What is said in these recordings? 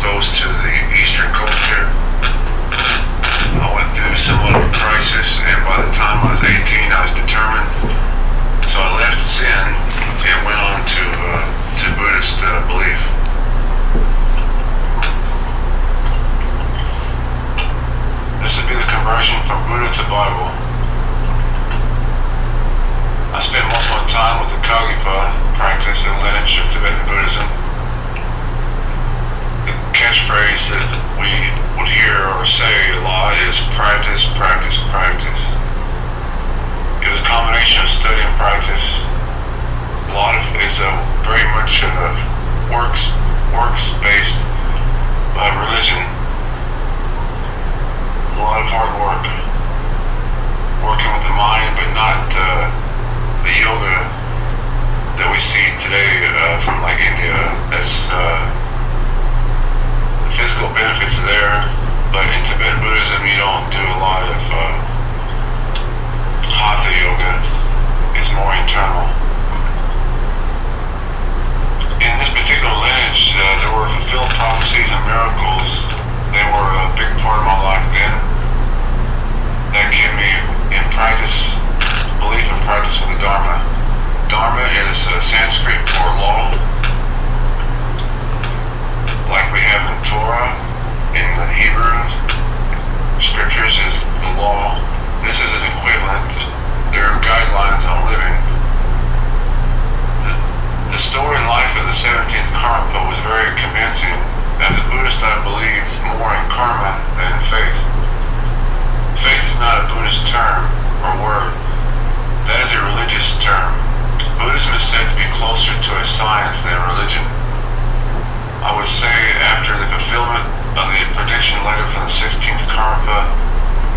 exposed to the Eastern culture. I went through somewhat of a crisis, and by the time I was 18, I was determined. So I left Zen and went on to Buddhist belief. This would be the conversion from Buddha to Bible. I spent most of my time with the Kagyipa practice and lineage of Tibetan Buddhism. The catchphrase that we would hear or say a lot is practice, practice, practice. It was a combination of study and practice. A lot of it's very much works-based religion. A lot of hard work, working with the mind, but not the yoga that we see today from like India. That's the physical benefits are there, but in Tibetan Buddhism you don't do a lot of hatha yoga. It's more internal. In this particular lineage, there were fulfilled prophecies and miracles. They were a big part of my life then. That gave me in practice, belief and practice with the Dharma. Dharma is Sanskrit for law. Like we have in Torah, in the Hebrew scriptures is the law. This is an equivalent. There are guidelines on living. The story and life of the 17th Karmapa was very convincing. As a Buddhist, I believe more in karma than faith. Faith is not a Buddhist term or word. That is a religious term. Buddhism is said to be closer to a science than religion. I would say after the fulfillment of the prediction letter from the 16th Karmapa,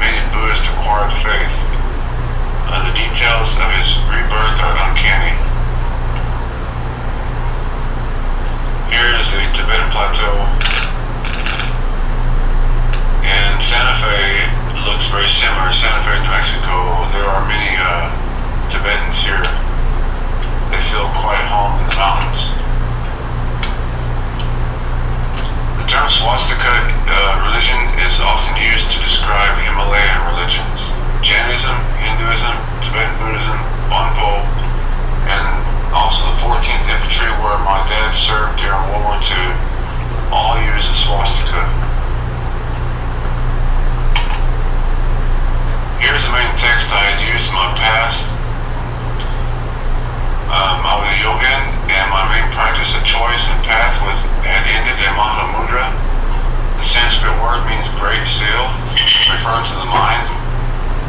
many Buddhists acquired faith. The details of his rebirth are uncanny. Here is the Tibetan Plateau, and Santa Fe looks very similar. Santa Fe, New Mexico. There are many Tibetans here. They feel quite at home in the mountains. The term swastika religion is often used to describe Himalayan religions. Jainism, Hinduism, Tibetan Buddhism, Bonpo, and also the 14th Infantry where my dad served during World War II, all use the swastika. Here's the main text I had used in my past. I was a yogin, and my main practice of choice and path had ended in Mahamudra. The Sanskrit word means great seal, referring to the mind.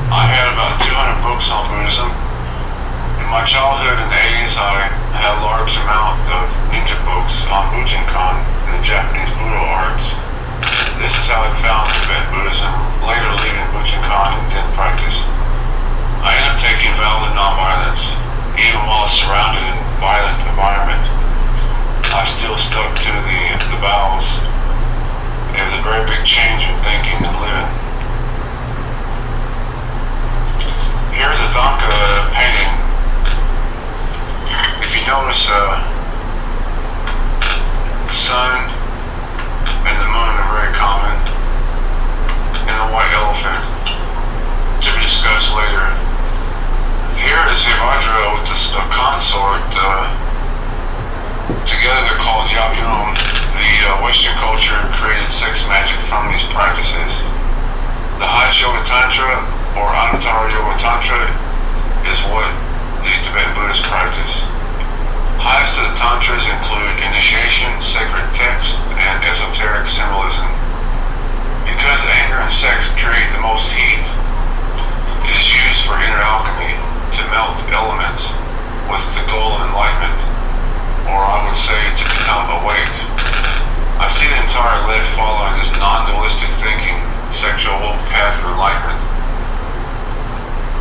I had about 200 books on Buddhism. In my childhood in the 80s, I had a large amount of ninja books on Bujinkan and the Japanese Budo arts. This is how I found Tibetan Buddhism, later leaving Bujinkan and Zen practice. I ended up taking vows of nonviolence. Even while surrounded in a violent environment, I still stuck to the vows. It was a very big change in thinking and living. Here's a Danka painting. If you notice, the sun and the moon are very common, and the white elephant, to be discussed later. Here is Yahweh with the consort. Together they're called Yab-Yum. The Western culture created sex magic from these practices. The Hajj Yoga Tantra, or Anantara Yoga Tantra, is what the Tibetan Buddhists practice. Highest of the Tantras include initiation, sacred text, and esoteric symbolism. Because anger and sex create the most heat, it is used for inner alchemy to melt elements with the goal of enlightenment, or I would say to become awake. I see the entire life following this non-dualistic thinking, sexual path of enlightenment.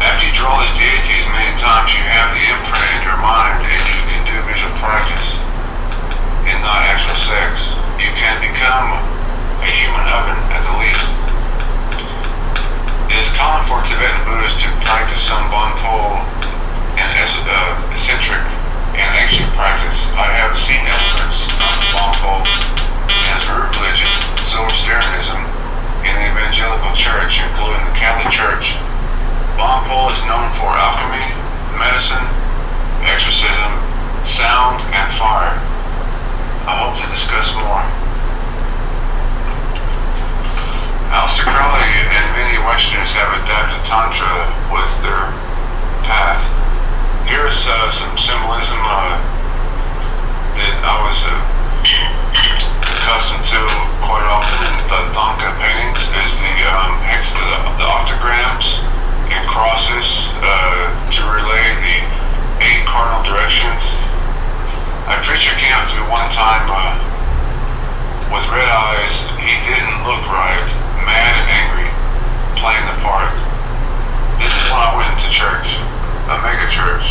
After you draw these deities many times, you have the imprint in your mind and you can do visual practice and not actual sex. You can become a human oven at the least. It is common for Tibetan Buddhists to practice some Bonpo and eccentric and ancient practice. I have seen elements of Bonpo as root religion us more. Aleister Crowley and many Westerners have adapted Tantra with their path. Here's some symbolism that I was accustomed to quite often in the Thangka paintings is the octograms and crosses to relay the 8 cardinal directions. A preacher came up to me one time with red eyes. He didn't look right, mad and angry, playing the part. This is when I went into church, a mega church.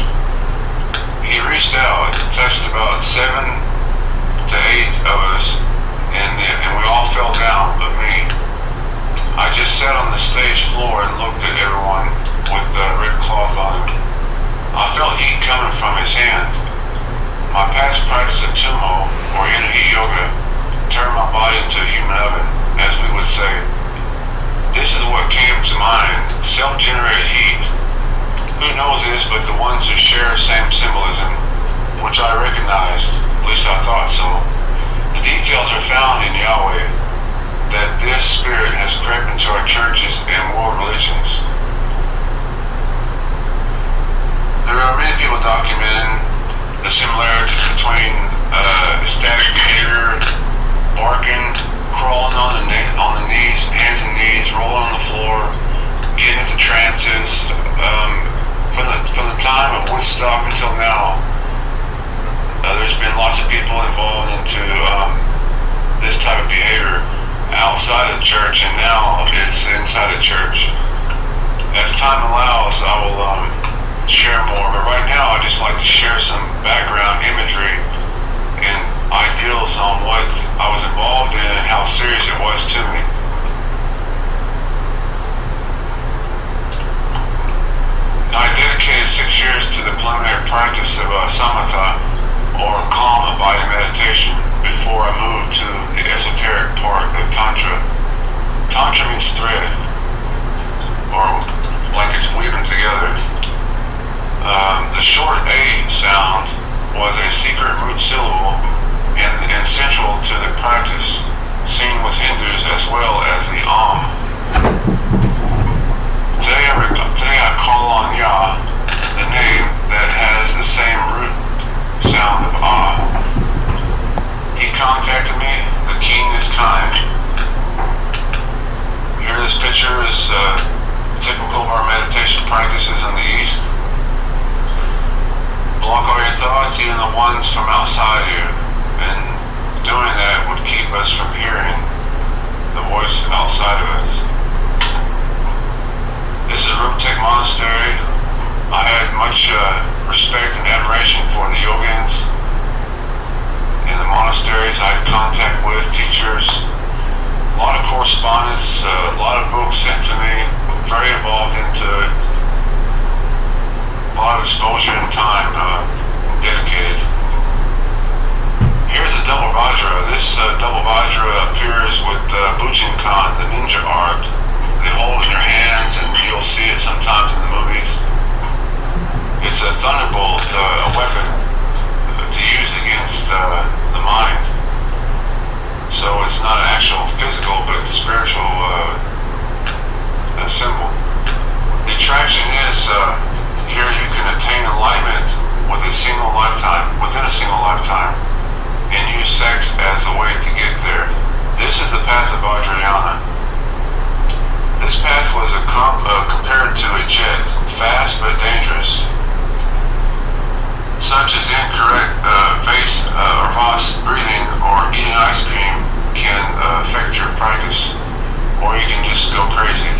He reached out, touched about 7 to 8 of us, and we all fell down but me. I just sat on the stage floor and looked at everyone with the red cloth on him. I felt heat coming from his hand. My past practice of Tumo, or inner heat yoga, turned my body into a human oven, as we would say. This is what came to mind, self-generated heat. Who knows this but the ones who share the same symbolism, which I recognized, at least I thought so. The details are found in Yahweh, that this spirit has crept into our churches and world religions. There are many people documenting the similarities between ecstatic behavior, barking, crawling on the knees, hands and knees, rolling on the floor, getting into trances. From the time of Woodstock until now, there's been lots of people involved into this type of behavior outside of church, and now it's inside of church. As time allows, I will share more, but right now I just like to share some background imagery and ideals on what I was involved in and how serious it was to me. I dedicated 6 years to the preliminary practice of samatha, or calm abiding meditation, before I moved to the esoteric part of Tantra. Tantra means thread, or like it's weaving together. The short A sound was a secret root syllable and central to the practice, seen with Hindus as well as the Today I call on Yah, the name that has the same root sound of Ah. He contacted me. The king is kind. Here, this picture is typical of our meditation practices in the East. Block all your thoughts, even the ones from outside you, and doing that would keep us from hearing the voice outside of us. This is Rinpoche Monastery. I had much respect and admiration for the yogins in the monasteries. I had contact with teachers, a lot of correspondence, a lot of books sent to me, very involved into it, a lot of exposure and time dedicated. Here's a double vajra. This double vajra appears with Bujinkan, the ninja art. They hold in their hands, and you'll see it sometimes in the movies. It's a thunderbolt, a weapon to use against the mind. So it's not an actual physical, but spiritual symbol. The attraction is here you can attain enlightenment within a single lifetime, and use sex as a way to get there. This is the path of Vajrayana. This path was compared to a jet, fast but dangerous. Such as incorrect face or fast breathing or eating ice cream can affect your practice, or you can just go crazy.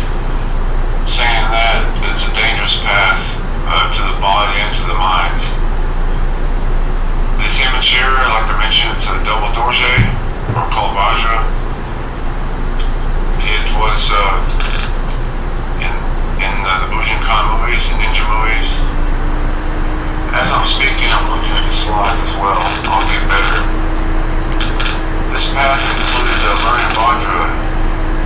Saying that it's a dangerous path to the body and to the mind. This image here, like I mentioned, it's a double dorje, or called Vajra. It was in the Bujinkan movies and ninja movies. As I'm speaking, I'm looking at the slides as well. I'll get better. This path included learning Vajra,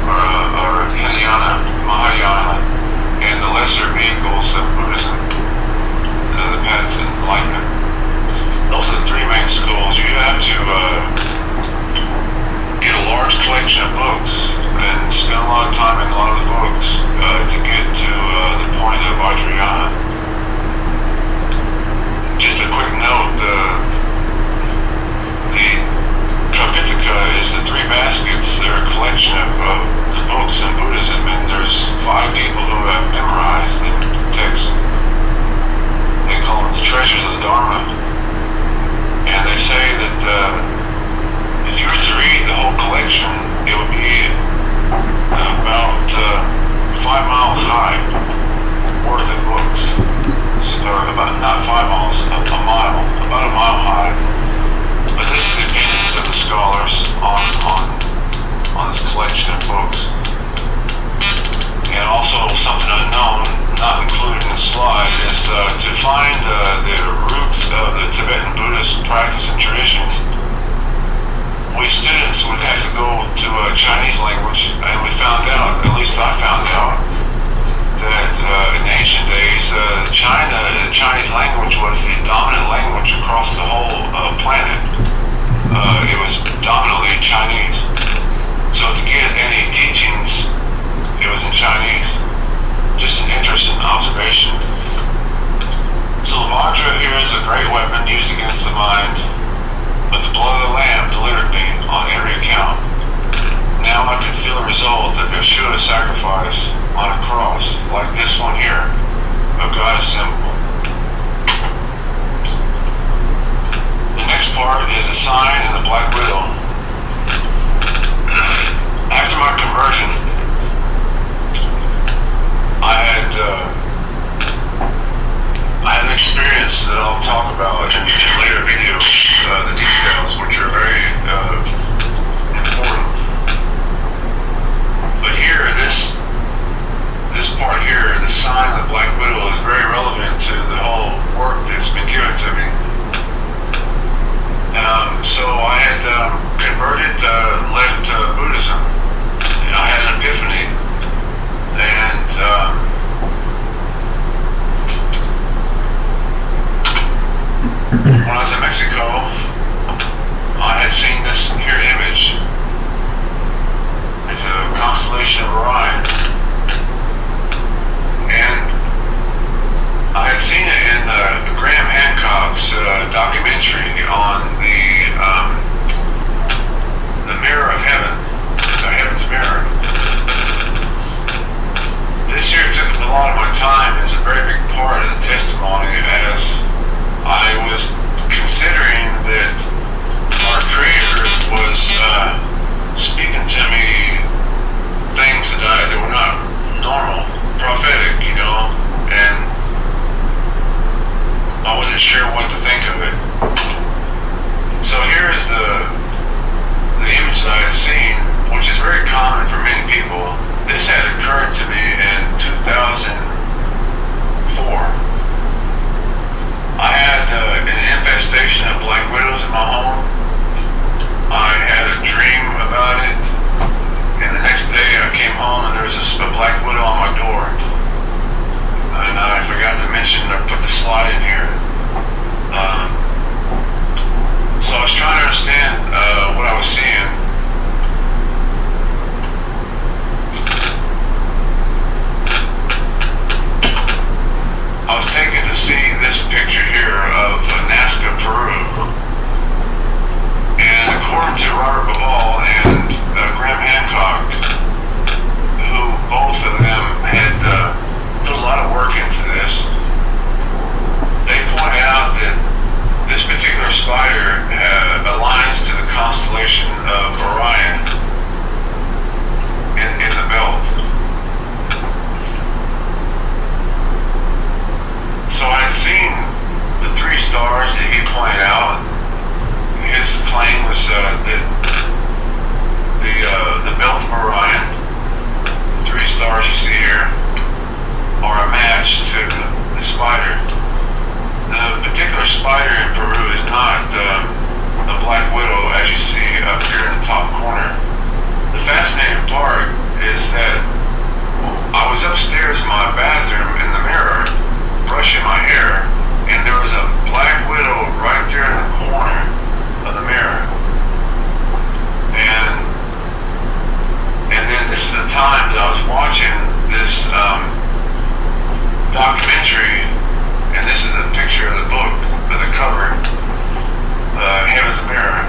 or Hinayana, Mahayana, and the lesser vehicles of Buddhism, the path to enlightenment. Those are the 3 main schools. You have to spent a lot of time in a lot of the books to get to the point of Vajrayana. Just a quick note, the Tripitaka is the three baskets. They're a collection of books in Buddhism, and there's 5 people who have memorized the text. They call them the treasures of the Dharma. And they say that if you were to read the whole collection, it would be about 5 miles high worth of books. Or about, not 5 miles, a mile, about a mile high. But this is the opinions of the scholars on this collection of books. And also something unknown, not included in the slide, is to find the roots of the Tibetan Buddhist practice and traditions. We students would have to go to a Chinese language, and we found out, at least I found out, that in ancient days, the Chinese language was the dominant language across the whole planet. It was dominantly Chinese. So to get any teachings, it was in Chinese. Just an interesting observation. So Vajra here is a great weapon used against the mind, but the blood of the Lamb delivered me on every account. Now I can feel the result of Yahshua's sacrifice on a cross, like this one here, a goddess symbol. The next part is a sign in the Black Widow. After my conversion, I had an experience that I'll talk about in later videos, the details, which are very important. But here, this part here, the sign of the Black Widow, is very relevant to the whole work that's been given to me. So I had converted, left Buddhism, and I had an epiphany. And when I was in Mexico, I had seen this here image. It's a constellation of Orion. And I had seen it in Graham Hancock's documentary on the Mirror of Heaven, the Heaven's Mirror. This year took a lot of my time. It's a very big part of the testimony, as I was considering that our Creator was speaking to me things that were not normal, prophetic, and I wasn't sure what to think of it. So here is the image that I had seen, which is very common for many people. This had occurred to me in 2004. I had an infestation of black widows in my home. I had a dream about it, and the next day I came home and there was a black widow on my door. And I forgot to mention or put the slide in here. So I was trying to understand what I was seeing. I was taken to see this picture here of Nazca, Peru. And according to Robert Bivall and Graham Hancock, who both of them had put a lot of work into this, they point out that this particular spider aligns to the constellation of Orion in the belt. So I had seen the 3 stars that he pointed out. His claim was that the belt of Orion, 3 stars you see here, are a match to the spider. The particular spider in Peru is not the black widow as you see up here in the top corner. The fascinating part is that I was upstairs in my bathroom in the mirror, brushing my hair, and there was a black widow right there in the corner of the mirror. And then this is the time watching this documentary, and this is a picture of the book, of the cover, Heaven's Mirror.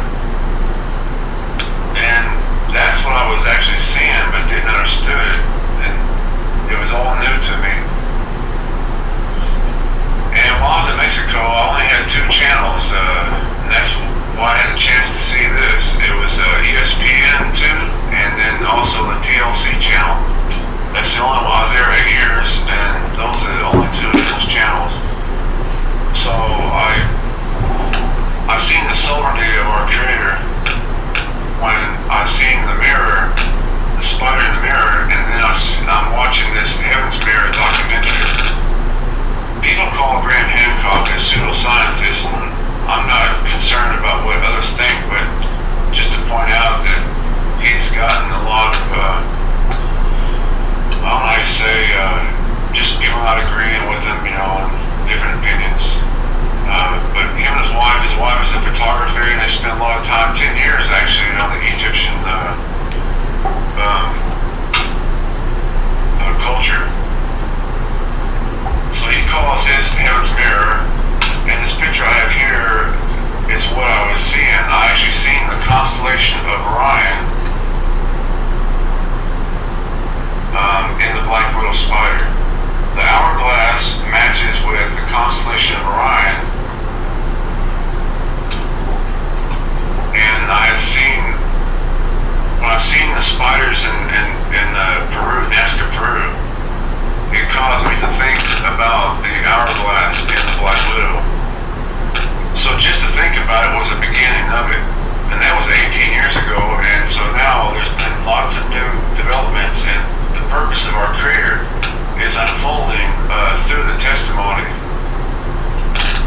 And that's what I was actually seeing, but didn't understand it. And it was all new to me. And while I was in Mexico, I only had 2 channels, and that's why I had a chance to see this. It was ESPN 2, and then also the TLC channel. That's the only one. I was there 8 years, and those are the only 2 of those channels. So I've seen the sovereignty of our Creator when I've seen the mirror, the spider in the mirror, and then I'm watching this Heaven's Mirror documentary. People call Graham Hancock a pseudoscientist, and I'm not concerned about what others think, but just to point out that he's gotten a lot of, I don't know how you say, just people not agreeing with him, you know, and different opinions. But him and his wife is a photographer, and they spent a lot of time, 10 years actually, on the Egyptian culture. So he calls this Heaven's Mirror, and this picture I have here is what I was seeing. I actually seen the constellation of Orion in the Black Widow spider. The hourglass matches with the constellation of Orion, and I had seen, when I seen the spiders in Peru, Nazca, Peru, it caused me to think about the hourglass in the Black Widow. So just to think about it was the beginning of it. And that was 18 years ago, and so now there's been lots of new developments, and the purpose of our Creator is unfolding through the testimony.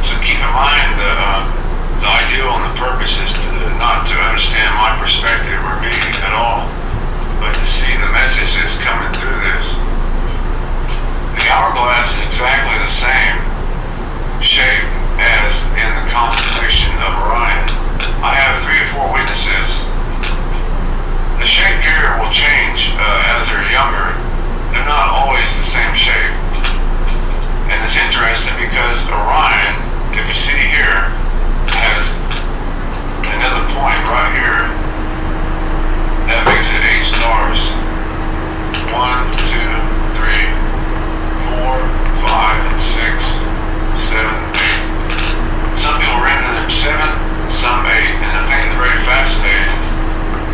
So keep in mind the ideal and the purpose is not to understand my perspective or me at all, but to see the message that's coming through this. The hourglass is exactly the same shape as in the constellation of Orion. I have 3 or 4 witnesses. The shape here will change as they're younger. They're not always the same shape. And it's interesting because Orion, if you see here, has another point right here that makes it 8 stars. 1, 2, 3, 4, 5, 6, 7, 8. Some people render them 7, some 8, and I think it's very fascinating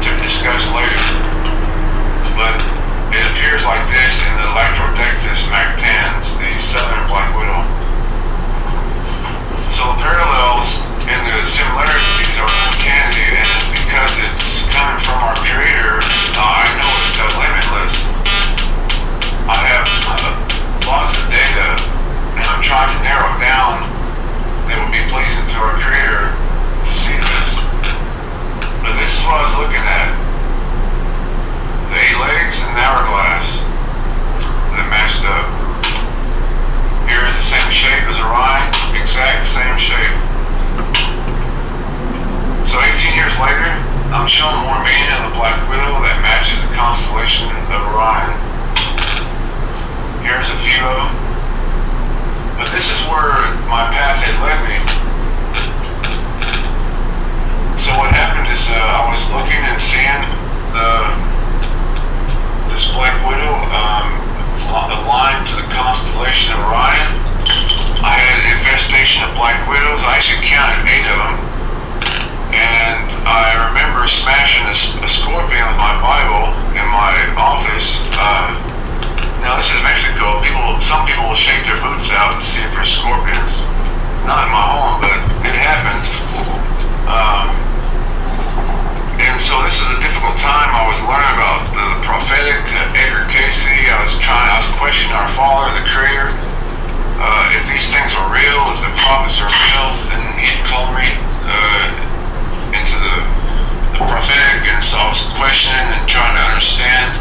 to discuss later. But it appears like this in the Electrodectus mactans, the southern Black Widow. So the parallels and the similarities are uncanny, and because it's coming from our Creator, I know it's limitless. I have lots of data, and I'm trying to narrow it down that would be pleasing to our Creator to see this. But this is what I was looking at. The 8 legs and the hourglass that matched up. Here is the same shape as Orion, exact same shape. So 18 years later, I'm showing more meaning of the Black Widow that matches the constellation of Orion. Here's a few of them. But this is where my path had led me. So what happened is I was looking and seeing this Black Widow aligned to the constellation of Orion. I had an infestation of Black Widows. I actually counted 8 of them. And I remember smashing a scorpion with my Bible in my office. Now this is Mexico. Some people will shake their boots out to see if there's scorpions. Not in my home, but it happened. And so this is a difficult time. I was learning about the prophetic, Edgar Casey. I was questioning our Father, the Creator. If these things are real, if the prophets are real, then He'd call me into the prophetic. And so I was questioning and trying to understand.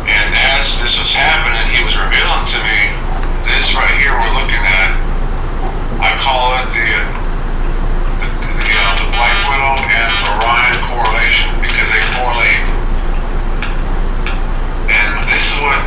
And as this was happening, He was revealing to me this right here we're looking at. I call it the Black Widow and Orion correlation, because they correlate. And this is what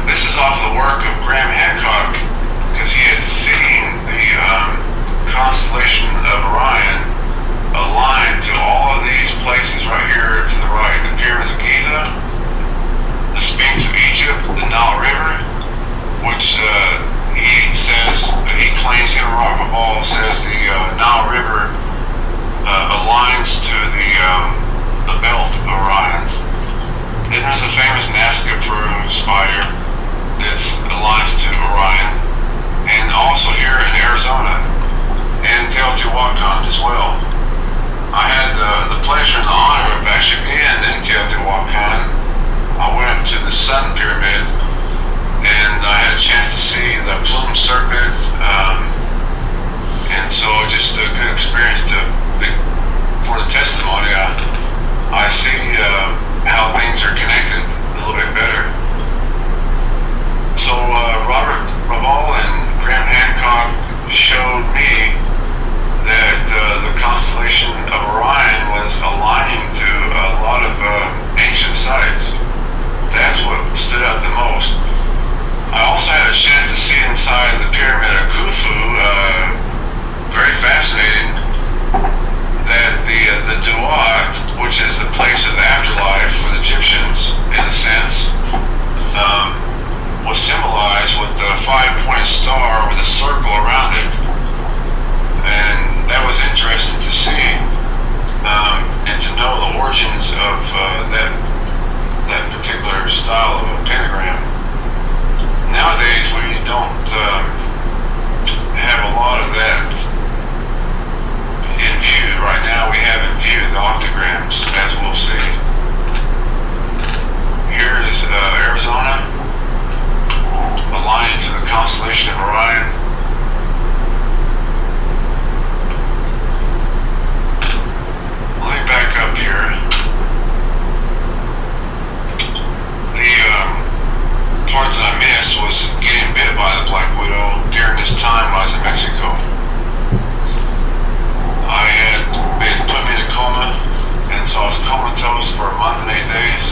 aligns to the belt of Orion. Then there's a famous Nazca Peru spider that aligns to Orion, and also here in Arizona and Teotihuacan as well. I had the pleasure and the honor of actually being in Teotihuacan. I went to the Sun Pyramid, and I had a chance to see the plume serpent, and so just a good experience for the testimony. I see how things are connected a little bit better. So Robert Raval and Graham Hancock showed me that the constellation of Orion was aligning to a lot of ancient sites. That's what stood out the most. I also had a chance to see inside the pyramid of Khufu. Very fascinating that the Duat, which is the place of the afterlife for the Egyptians, in a sense, was symbolized with the 5-pointed star with a circle around it. And that was interesting to see, and to know the origins of that particular style of a pentagram. Nowadays we don't have a lot of that in view. Right now we have in view the octograms, as we'll see. Here is Arizona, aligning to the constellation of Orion. Let me back up here. The part that I missed was getting bit by the black widow during this time when I was in Mexico. I had been put me in a coma, and so I was comatose for a month and 8 days.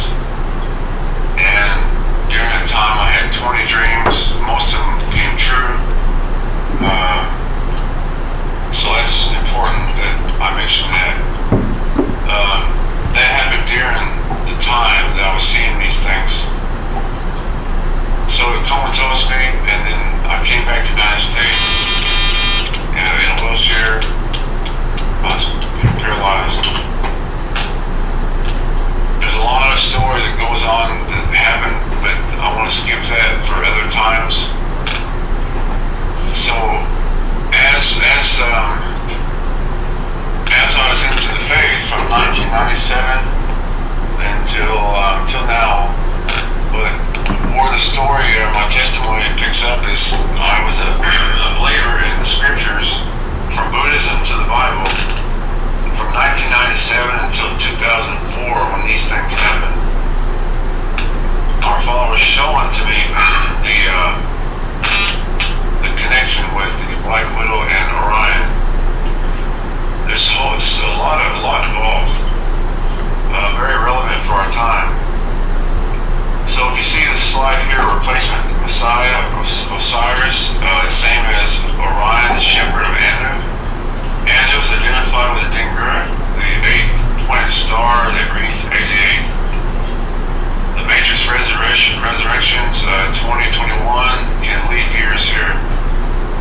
And during that time I had 20 dreams, most of them came true. So that's important that I mention that. That happened during the time that I was seeing these things. So it comatose me, and then I came back to the United States in a wheelchair. I was paralyzed. There's a lot of story that goes on that happened, but I want to skip that for other times. So as I was into the faith from 1997 until now, but where the story or my testimony picks up is I was a believer in the scriptures from Buddhism to the Bible from 1997 until 2004 when these things happened. Our Father was showing to me the connection with the Black Widow and Orion. There's a lot involved, very relevant for our time. So if you see the slide here, replacement Messiah, Osiris, same as Orion, the shepherd of Anu. Anu is identified with the Dingra, the 8-pointed star that reads 88. The Matrix Resurrections, 2021, in leap years here.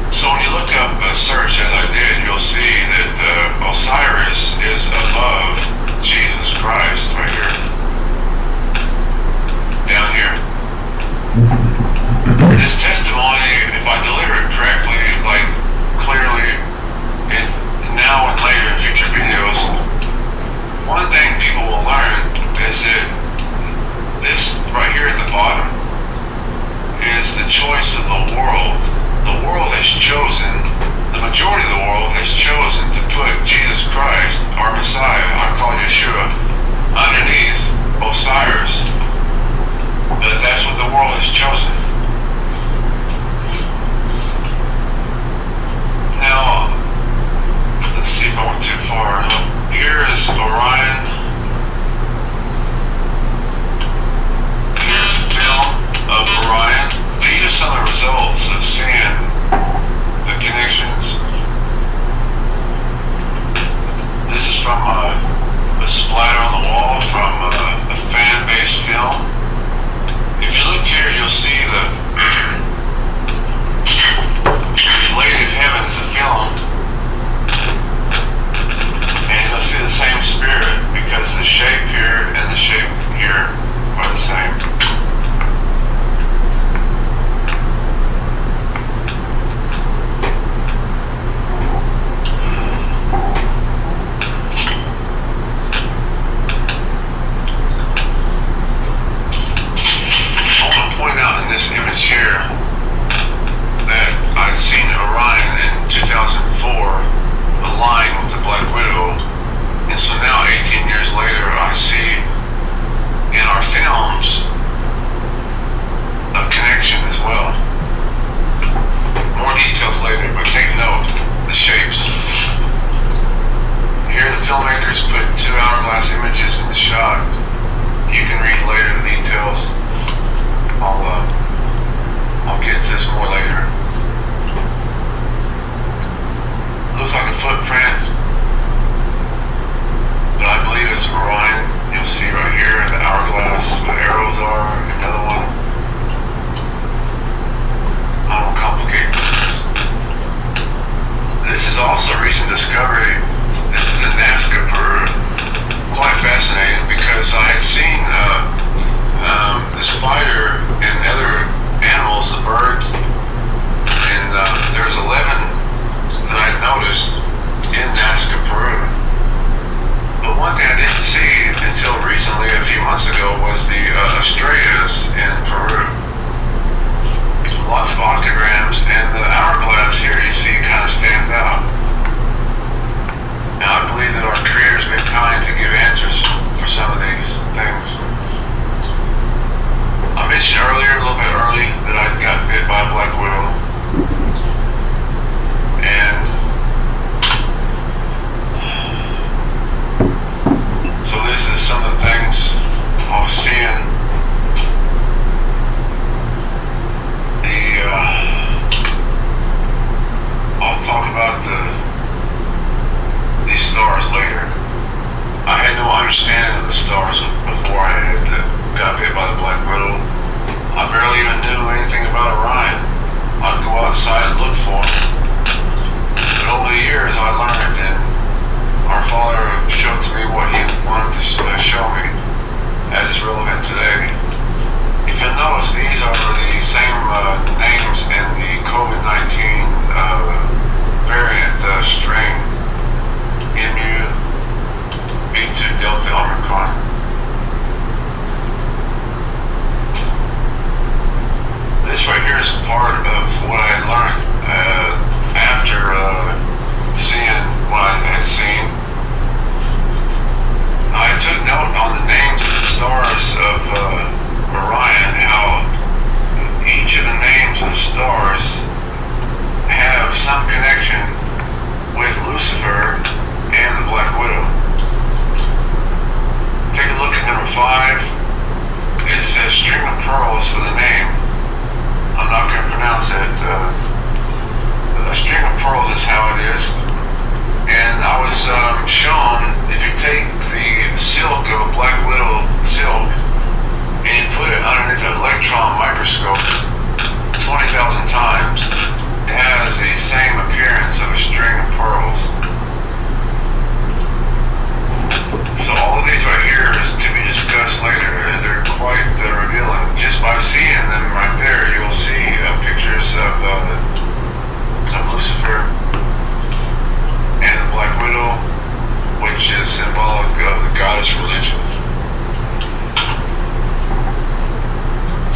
So when you look up a search, as I did, you'll see that Osiris is above Jesus Christ right here. Down here. This testimony, if I deliver it correctly, like clearly, now and later in future videos, one thing people will learn is that this right here at the bottom is the choice of the world. The world has chosen, the majority of the world has chosen to put Jesus Christ, our Messiah, I call Yahshua, underneath Osiris. But that's what the world has chosen. Now, let's see if I went too far. Here is Orion. Here's the film of Orion. These are some of the results of seeing the connections. This is from a splatter on the wall from a fan-based film. If you look here, you'll see the Lady of Heaven is a film, and you'll see the same And so now, 18 years later, I see in our films a connection as well. More details later, but take note, the shapes. Here the filmmakers put 2 hourglass images in the shot. You can read later the details. I'll get to this more later. Looks like a footprint, but I believe it's Orion. You'll see right here the hourglass, where the arrows are, another one. I won't complicate this. This is also a recent discovery. This is in Nazca, Peru. Quite fascinating because I had seen the spider and other animals, the birds, and there's 11 that I noticed in Nazca, Peru. But one thing I didn't see until recently, a few months ago, was the estrellas in Peru. Lots of octograms, and the hourglass here you see kind of stands out. Now I believe that our Creator's been kind to give answers for some of these things. I mentioned earlier, a little bit early, that I got bit by a black widow. And so this is some of the things I was seeing. I'll talk about these stars later. I had no understanding of the stars before I got bit by the black widow. I barely even knew anything about Orion. I'd go outside and look for them. But over the years I learned, and our Father showed to me what He wanted to show me as is relevant today. If you'll notice, these are the same names in the COVID-19 variant strain, MU B2 Delta Omicron. This right here is part of what I had learned after seeing what I had seen. I took note on the names of the stars of Orion, how each of the names of stars have some connection with Lucifer and the Black Widow. Take a look at number 5. It says string of pearls for the name. I'm not going to pronounce it. A string of pearls is how it is. And I was shown, if you take the silk of a Black Widow silk and you put it underneath an electron microscope 20,000 times, it has the same appearance of a string of pearls. So all of these right here is to be discussed later, and they're quite revealing. Just by seeing them right there, you'll see pictures of Lucifer and the Black Widow, which is symbolic of the goddess religion.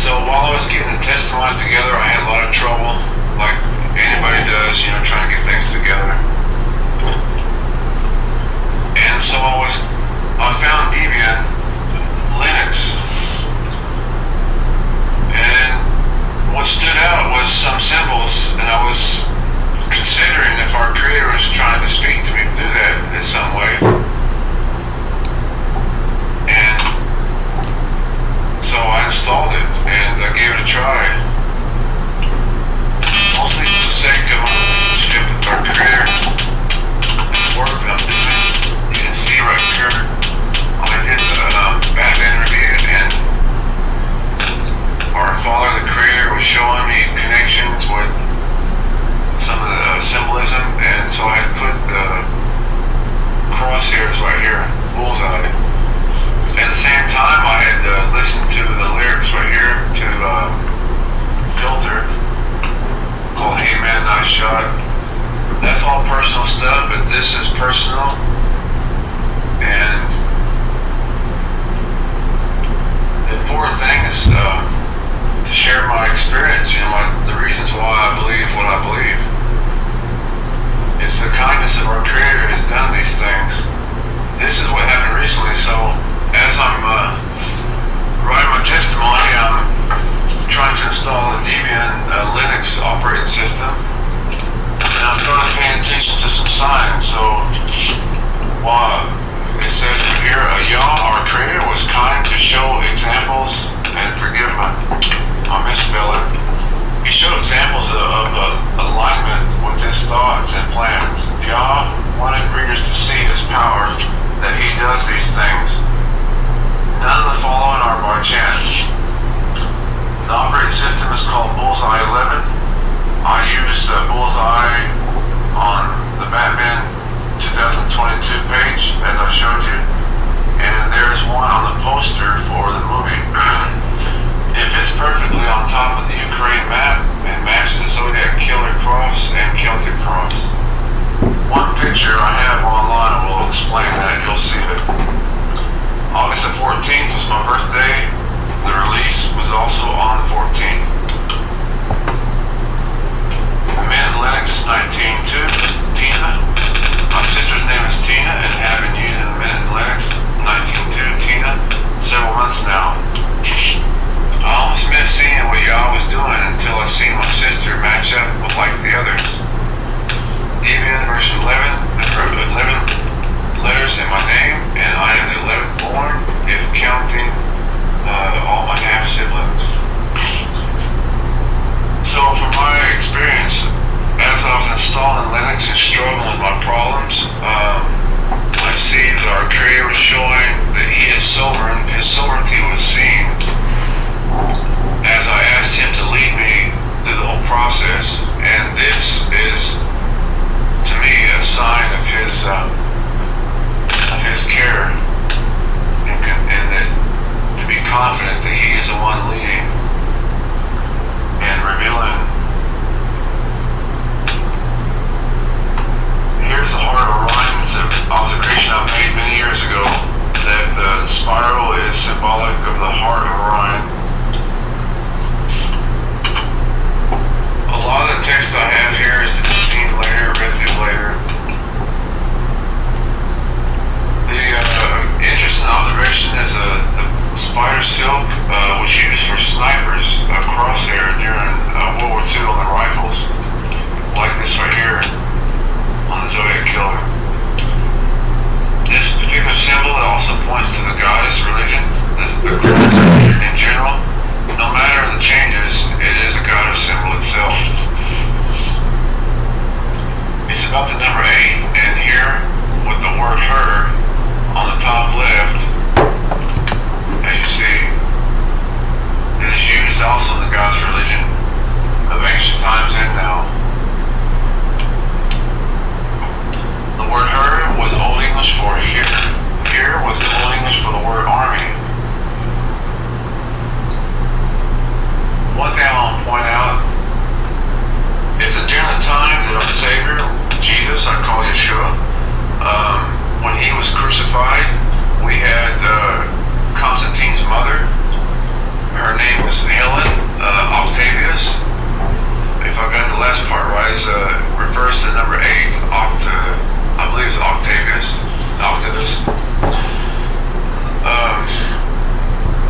So while I was getting the testimony together, I had a lot of trouble, like anybody does, trying to get things together. And so I found Debian Linux, and what stood out was some symbols, and I was considering if our Creator was trying to speak to me through that in some way. And so I installed it and I gave it a try, mostly for the sake of my relationship with our Creator and the work that I'm doing. You can see right here I did the Batman review, and our Father, the Creator, was showing me connections with some of the symbolism, and so I put the crosshairs right here, bullseye. At the same time, I had listened to the lyrics right here to Filter, called Hey Man, Nice Shot. That's all personal stuff, but this is personal, and the important thing is to share my experience, the reasons why I believe what I believe. It's the kindness of our Creator has done these things. this is what happened recently. So as I'm writing my testimony, I'm trying to install a Debian Linux operating system, and I started paying attention to some signs. So while it says here, Yah, our Creator, was kind to show examples, and forgive my misspelling. He showed examples of alignment with his thoughts and plans. Yah wanted readers to see his power, that he does these things. None of the following are by chance. The operating system is called Bullseye 11. I used Bullseye on the Batman 2022 page, as I showed you, and there's one on the poster for the movie. It fits perfectly on top of the Ukraine map and matches the Zodiac Killer Cross and Celtic Cross. One picture I have online will explain that. You'll see it. August the 14th was my birthday. The release was also on the 14th. Mint Linux 19.2, Tina. My sister's name is Tina and have been using Mint Linux 19.2, Tina, several months now. I almost missed seeing what y'all was doing until I seen my sister match up with like the others. Debian version 11, I wrote 11 letters in my name, and I am the 11th born, if counting all my half-siblings. So from my experience, as I was installing Linux and struggling with my problems, I see that our Creator was showing that He is sovereign. His sovereignty was seen as I asked Him to lead me through the whole process, and this is, to me, a sign of His care, and that to be confident that He is the one leading and revealing. Here's the heart of Orion's observation I made many years ago, that the spiral is symbolic of the heart of Orion. A lot of the text I have here is to be seen later, read through later. The interesting observation is the spider silk was used for snipers crosshair during World War II on the rifles, like this right here on the Zodiac Killer. This particular symbol also points to the goddess religion in general. No matter the changes, it is a goddess symbol itself. It's about the number 8, and here with the word her on the top left, as you see, it is used also in the goddess religion of ancient times and now. The word her was Old English for here. Here was Old English for the word army. One thing I want to point out is that during the time that our Savior, Jesus, I call Yahshua, when He was crucified, we had Constantine's mother. Her name was Helen Octavius. If I got the last part right, it refers to number 8, I believe it's Octavius.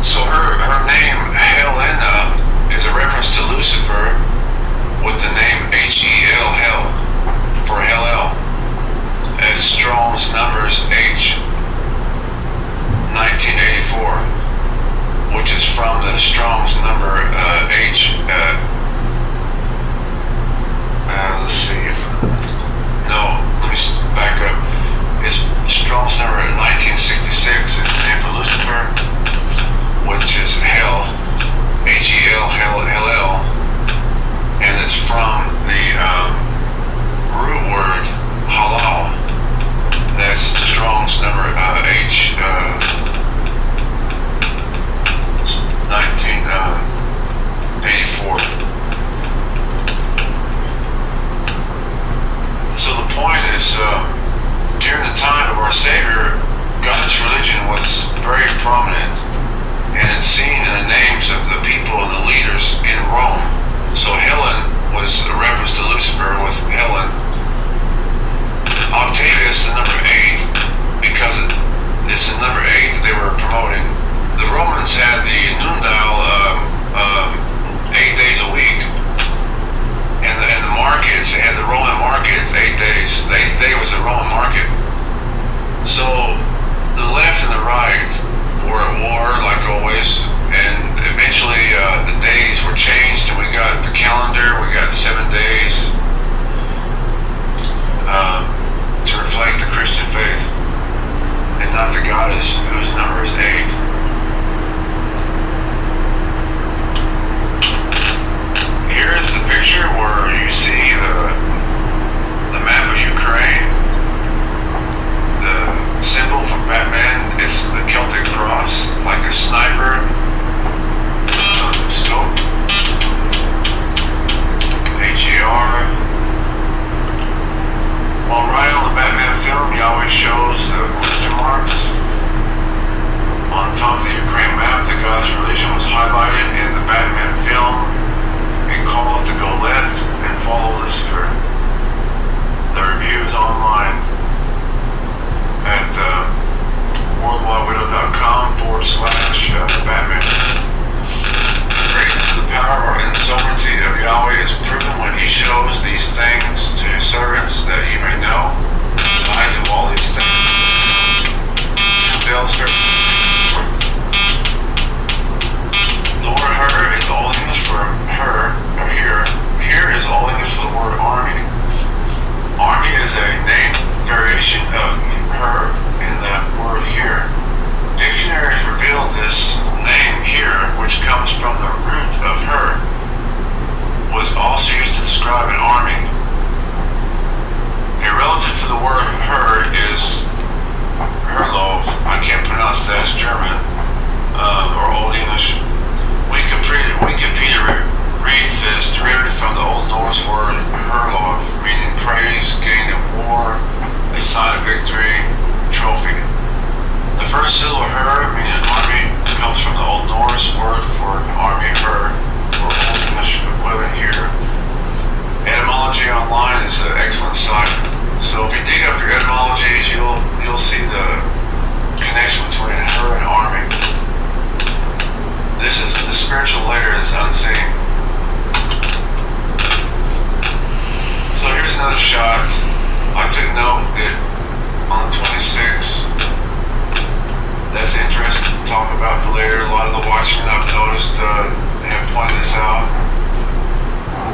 So her name, Helena, is a reference to Lucifer with the name H-E-L, Hell, for Hell, as Strong's numbers H 1984, which is from the Strong's number H, let's see, no, let me back up. It's Strong's number 1966 is the name for Lucifer, which is Hell, H-E-L, Hell, and it's from the root word halal. That's Strong's number H 1984. So the point is, during the time of our Savior, God's religion was very prominent, and it's seen in the names of the people and the leaders in Rome. So Helen was a reference to Lucifer with Helen. Octavius, the number 8, because it's in number 8 that they were promoting. The Romans had the noondial 8 days a week, and the markets, they had the Roman market 8 days. The 8th day was the Roman market. So the left and the right were at war, like always, and eventually the days were changed, and we got the calendar, we got 7 days to reflect the Christian faith, and not the goddess whose number is 8. Here's the picture where you see the map of Ukraine. The symbol from Batman, it's the Celtic cross, like a sniper scope. HER. While right on the Batman film, Yahweh shows the question marks. On top of the Ukraine map, the God's religion was highlighted in the Batman film and called to go left and follow Lucifer. The review is online at worldwidewidow.com/Batman. The greatness of the power and sovereignty of Yahweh is proven when he shows these things to his servants, that you may know. I do all these things. The word her is all English for her, or here. Here is all English for the word army. Army is a name variation of her in the word here. Dictionaries reveal this name here, which comes from the root of her, was also used to describe an army. A relative to the word her is Herlo. I can't pronounce that as German or Old English. Wikipedia reads this derivative from the Old Norse word Herlo, meaning praise, gain of war, a sign of victory, trophy. The first syllable her, meaning an army, comes from the Old Norse word for an army, her, or Old English equivalent here. Etymology online is an excellent site. So if you dig up your etymologies, you'll see the connection between her and army. This is the spiritual layer that's unseen. So here's another shot. I took note that on the 26th, that's interesting to talk about for later. A lot of the watchmen I've noticed have pointed this out.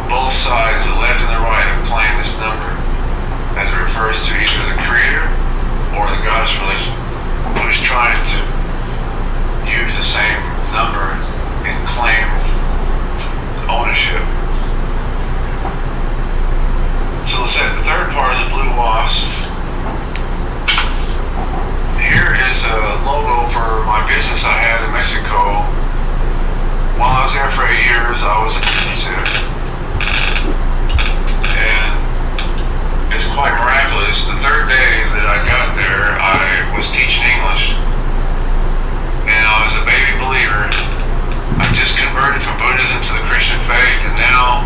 Both sides, the left and the right, have claimed this number, as it refers to either the creator or the goddess religion, who is trying to use the same number and claim ownership. So the third part is a blue wasp. Here is a logo for my business I had in Mexico. While I was there for 8 years, I was a fugitive. And it's quite miraculous. The third day that I got there, I was teaching English. And I was a baby believer. I just converted from Buddhism to the Christian faith, and now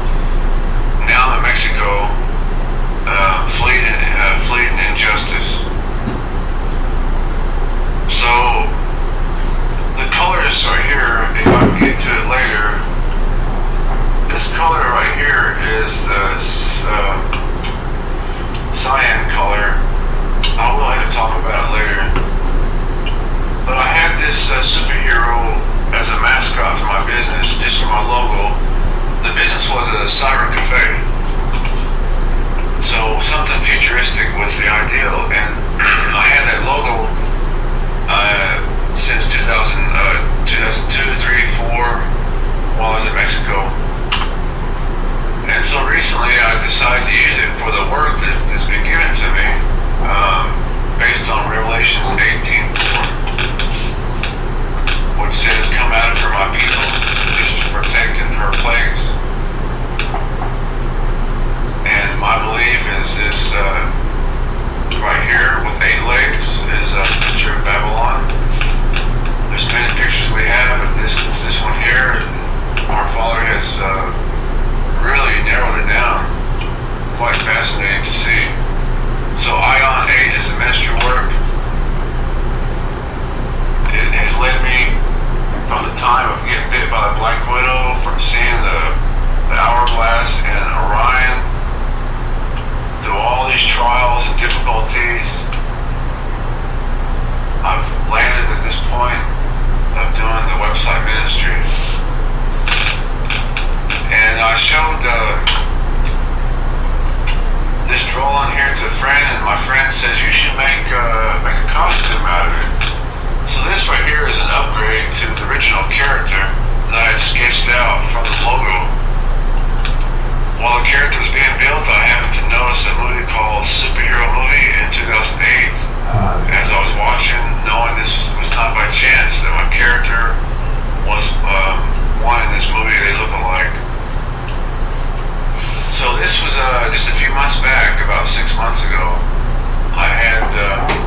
I'm in Mexico, fleeing injustice. So the colors right here, if I can get to it later, this color right here is the cyan color. I will have to talk about it later. But I had this superhero as a mascot for my business, just for my logo. The business was a cyber cafe. So something futuristic was the ideal, and I had that logo since 2002, 3, 4, while I was in Mexico. And so recently I decided to use it for the work that has been given to me, based on Revelations 18:4, which says, "Come out for my people, just to protect and her plagues." And my belief is this right here with 8 legs is a picture of Babylon. There's many pictures we have, but this one here Widow, from seeing the hourglass and Orion, through all these trials and difficulties, I've landed at this point of doing the website ministry. And I showed this drawing here to a friend, and my friend says you should make a costume out of it. So this right here is an upgrade to the original character that I had sketched out from the logo. While the character was being built, I happened to notice a movie called Superhero Movie in 2008. As I was watching, knowing this was not by chance that my character was one in this movie, they look alike. So this was just a few months back, about 6 months ago. I had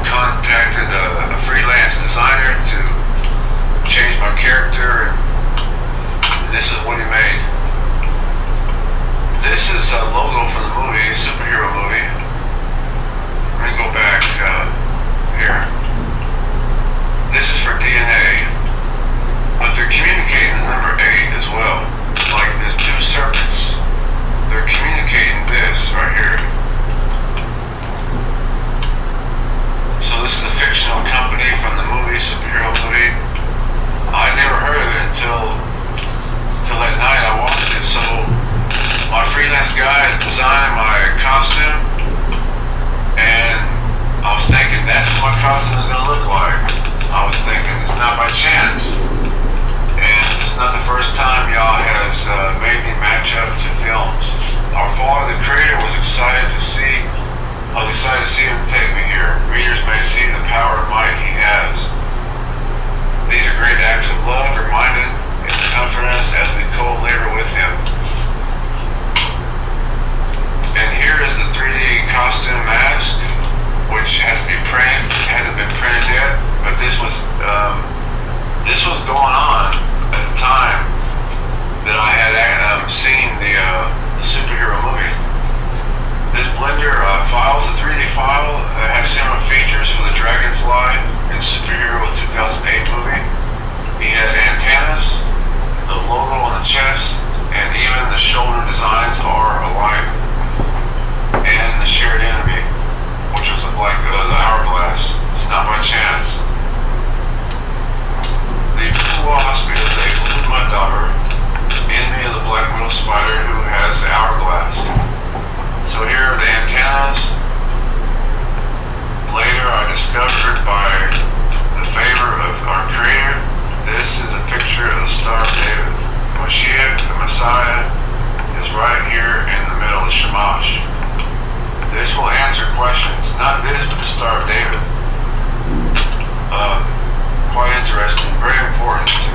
contacted a freelance designer to change my character, and this is what he made. This is a logo for the movie, Superhero Movie. Let me go back here. This is for DNA, but they're communicating the number 8 as well. Like there's 2 circuits. They're communicating this right here. So this is a fictional company from the movie, Superhero Movie. I never heard of it until that night I watched it. So my freelance guy is designing my costume, and I was thinking that's what my costume is going to look like. I was thinking it's not by chance. And it's not the first time Yah has made me match up to films. Our Father, the Creator, was excited to see him take me here. Readers may see the power and might he has. These are great acts of love, reminded and comfort us as we co-labor with him. And here is the 3D costume mask, which has to be printed. It hasn't been printed yet, but this was going on at the time that I had seen the Superhero Movie. This blender files, the 3D file, has similar features for the Dragonfly in Superhero 2008 movie. He had antennas, the logo on the chest, and even the shoulder designs are alike. And the shared enemy, which was like the hourglass. It's not by chance. The Blue Wasp is a blue mud dauber, enemy of the black widow spider who has the hourglass. So here are the antennas. Later I discovered by the favor of our Creator, this is a picture of the Star of David. Mashiach, the Messiah, is right here in the middle of Shamash. This will answer questions. Not this, but the Star of David. Quite interesting, very important to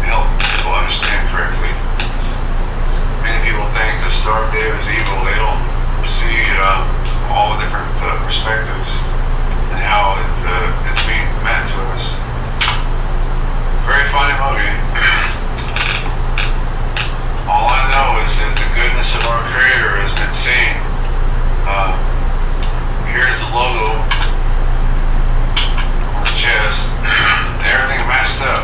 help people understand correctly. Many people think the Star of David is evil. They don't see all the different perspectives and how it's being meant to us. Very funny movie. All I know is that the goodness of our Creator has been seen. Here's the logo on the chest. Everything matched up.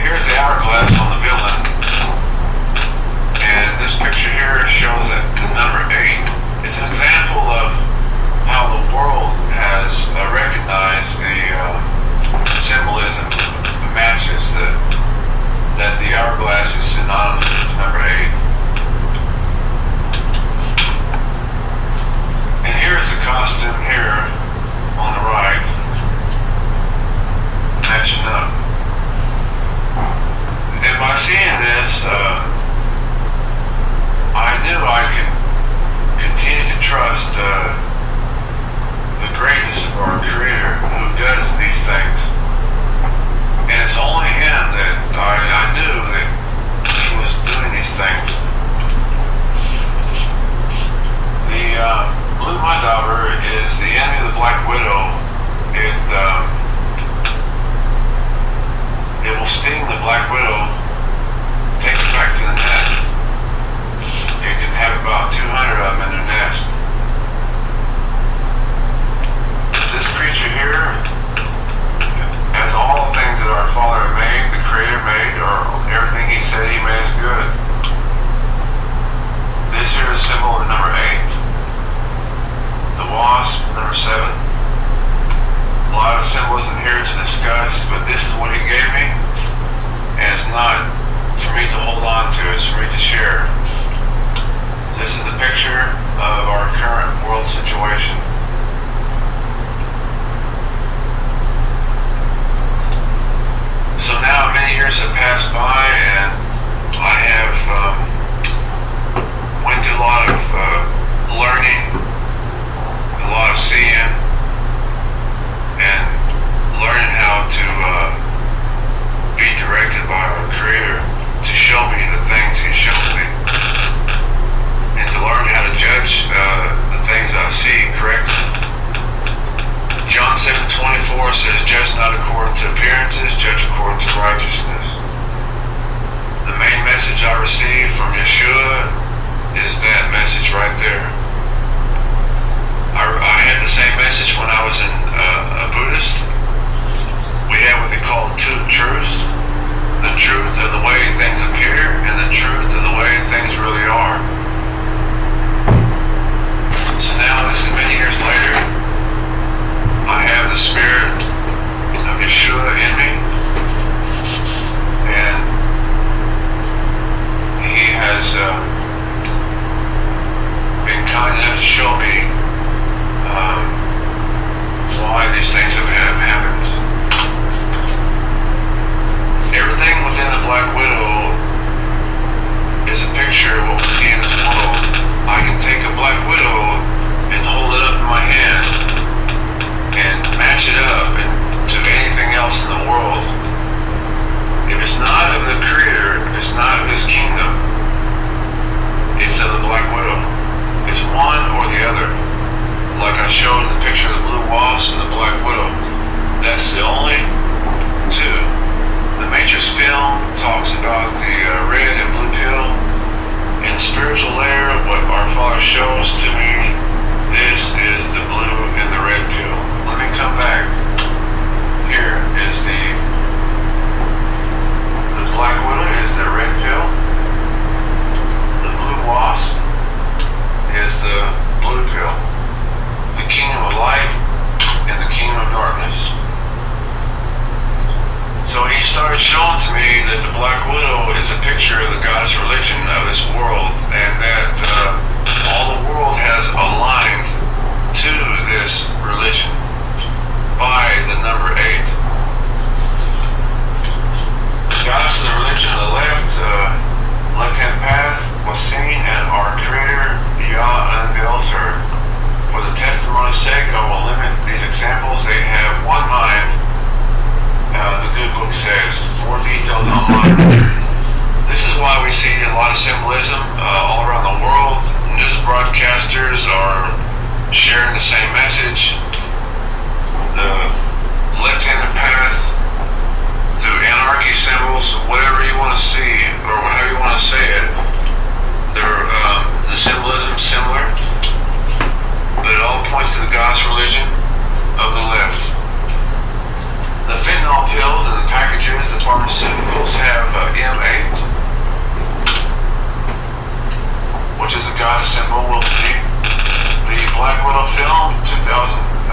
Here's the hourglass on the villain. And this picture here shows that number 8. It's an example of how the world has recognized the symbolism, the matches that the hourglass is synonymous with number 8. And here's the costume here on the right, matching up. And by seeing this, I knew I could continue to trust the greatness of our Creator who does these things. And it's only Him that I knew that He was doing these things. The Blue Mud Dauber is the enemy of the Black Widow. It will sting the Black Widow, take it back to the nest. It can have about 200 of them in their nest. This creature here, as all things that our Father made, the Creator made, are not for me to hold on to, it's for me to share. This is the picture of our current world situation. So now many years have passed by, and I have went through a lot of learning, a lot of seeing, and learning how to be directed by our Creator to show me the things He shows me, and to learn how to judge the things I see correctly. John 7:24 says, "Judge not according to appearances, judge according to righteousness." The main message I received from Yahshua is that message right there. I had the same message when I was a Buddhist. We have what they call two truths. The truth of the way things appear and the truth of the way things really are. So now, this is many years later, I have the Spirit of Yahshua in me, and He has been kind enough to show me why these things have happened. Everything within the Black Widow is a picture of what we see in this world. I can take a Black Widow and hold it up in my hand and match it up to anything else in the world. If it's not of the Creator, if it's not of His kingdom, it's of the Black Widow. It's one or the other. Like I showed in the picture of the blue wasp and the Black Widow. That's the only two. The Matrix film talks about the red and blue pill. In spiritual layer, what our Father shows to me, this is the blue and the red pill. Let me come back. Here is the Black Widow is the red pill. The blue wasp is the blue pill. The kingdom of light and the kingdom of darkness. So He started showing to me that the Black Widow is a picture of the goddess religion of this world, and that all the world has aligned to this religion by the number 8. The goddess of the religion on the left-hand path was seen, and our Creator, Yahweh, unveils her. For the testimony's sake, I will limit these examples. They have one mind. The good book says, more details online. This is why we see a lot of symbolism all around the world. News broadcasters are sharing the same message. The left-handed path through anarchy symbols, whatever you want to see, or however you want to say it, the symbolism is similar, but it all points to the goddess religion of the left. The fentanyl pills and the packages, the pharmaceuticals have M8, which is a goddess symbol. We'll see. The Black Widow film, 2021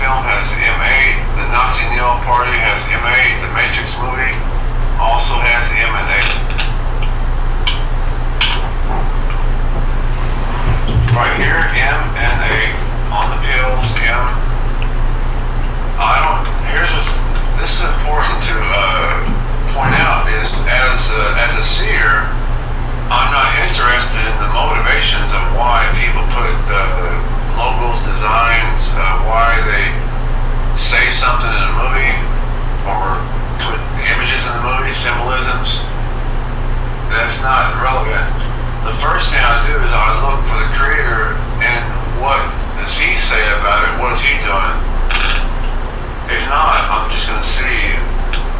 film, has M8. The Nazi Neo Party has M8. The Matrix movie also has M and 8. Right here, M and 8 on the pills. This is important to point out, is as a seer, I'm not interested in the motivations of why people put logos, designs, why they say something in a movie, or put images in the movie, symbolisms. That's not relevant. The first thing I do is I look for the Creator, and what does He say about it? What is He doing? If not, I'm just going to see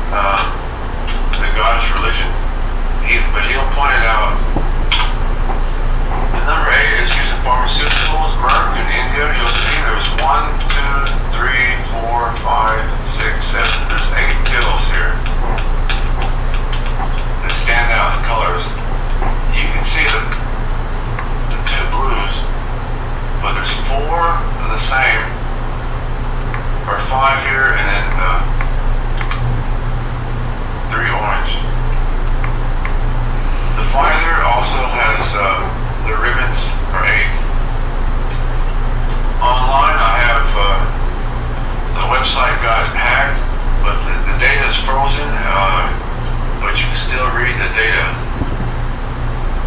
the goddess religion. But He'll point it out. The number 8 is using pharmaceuticals. Merck in India, you'll see there's 1, 2, 3, 4, 5, 6, 7. There's 8 pills here that stand out in colors. You can see the 2 blues, but there's 4 of the same, or 5 here, and then 3 orange. has the ribbons for 8. Online I have the website got hacked, but the data is frozen, but you can still read the data.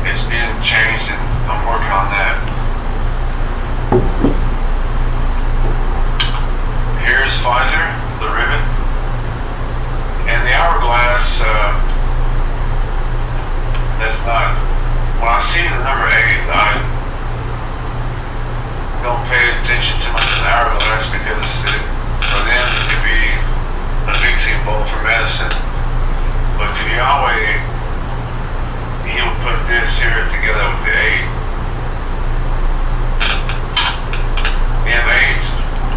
It's being changed and I'm working on that. Here's Pfizer, the ribbon. And the hourglass, that's not, when I see the number 8, I don't pay attention too much to the hourglass because for them it could be a mixing bowl for medicine. But to Yahweh, He will put this here together with the 8. M8,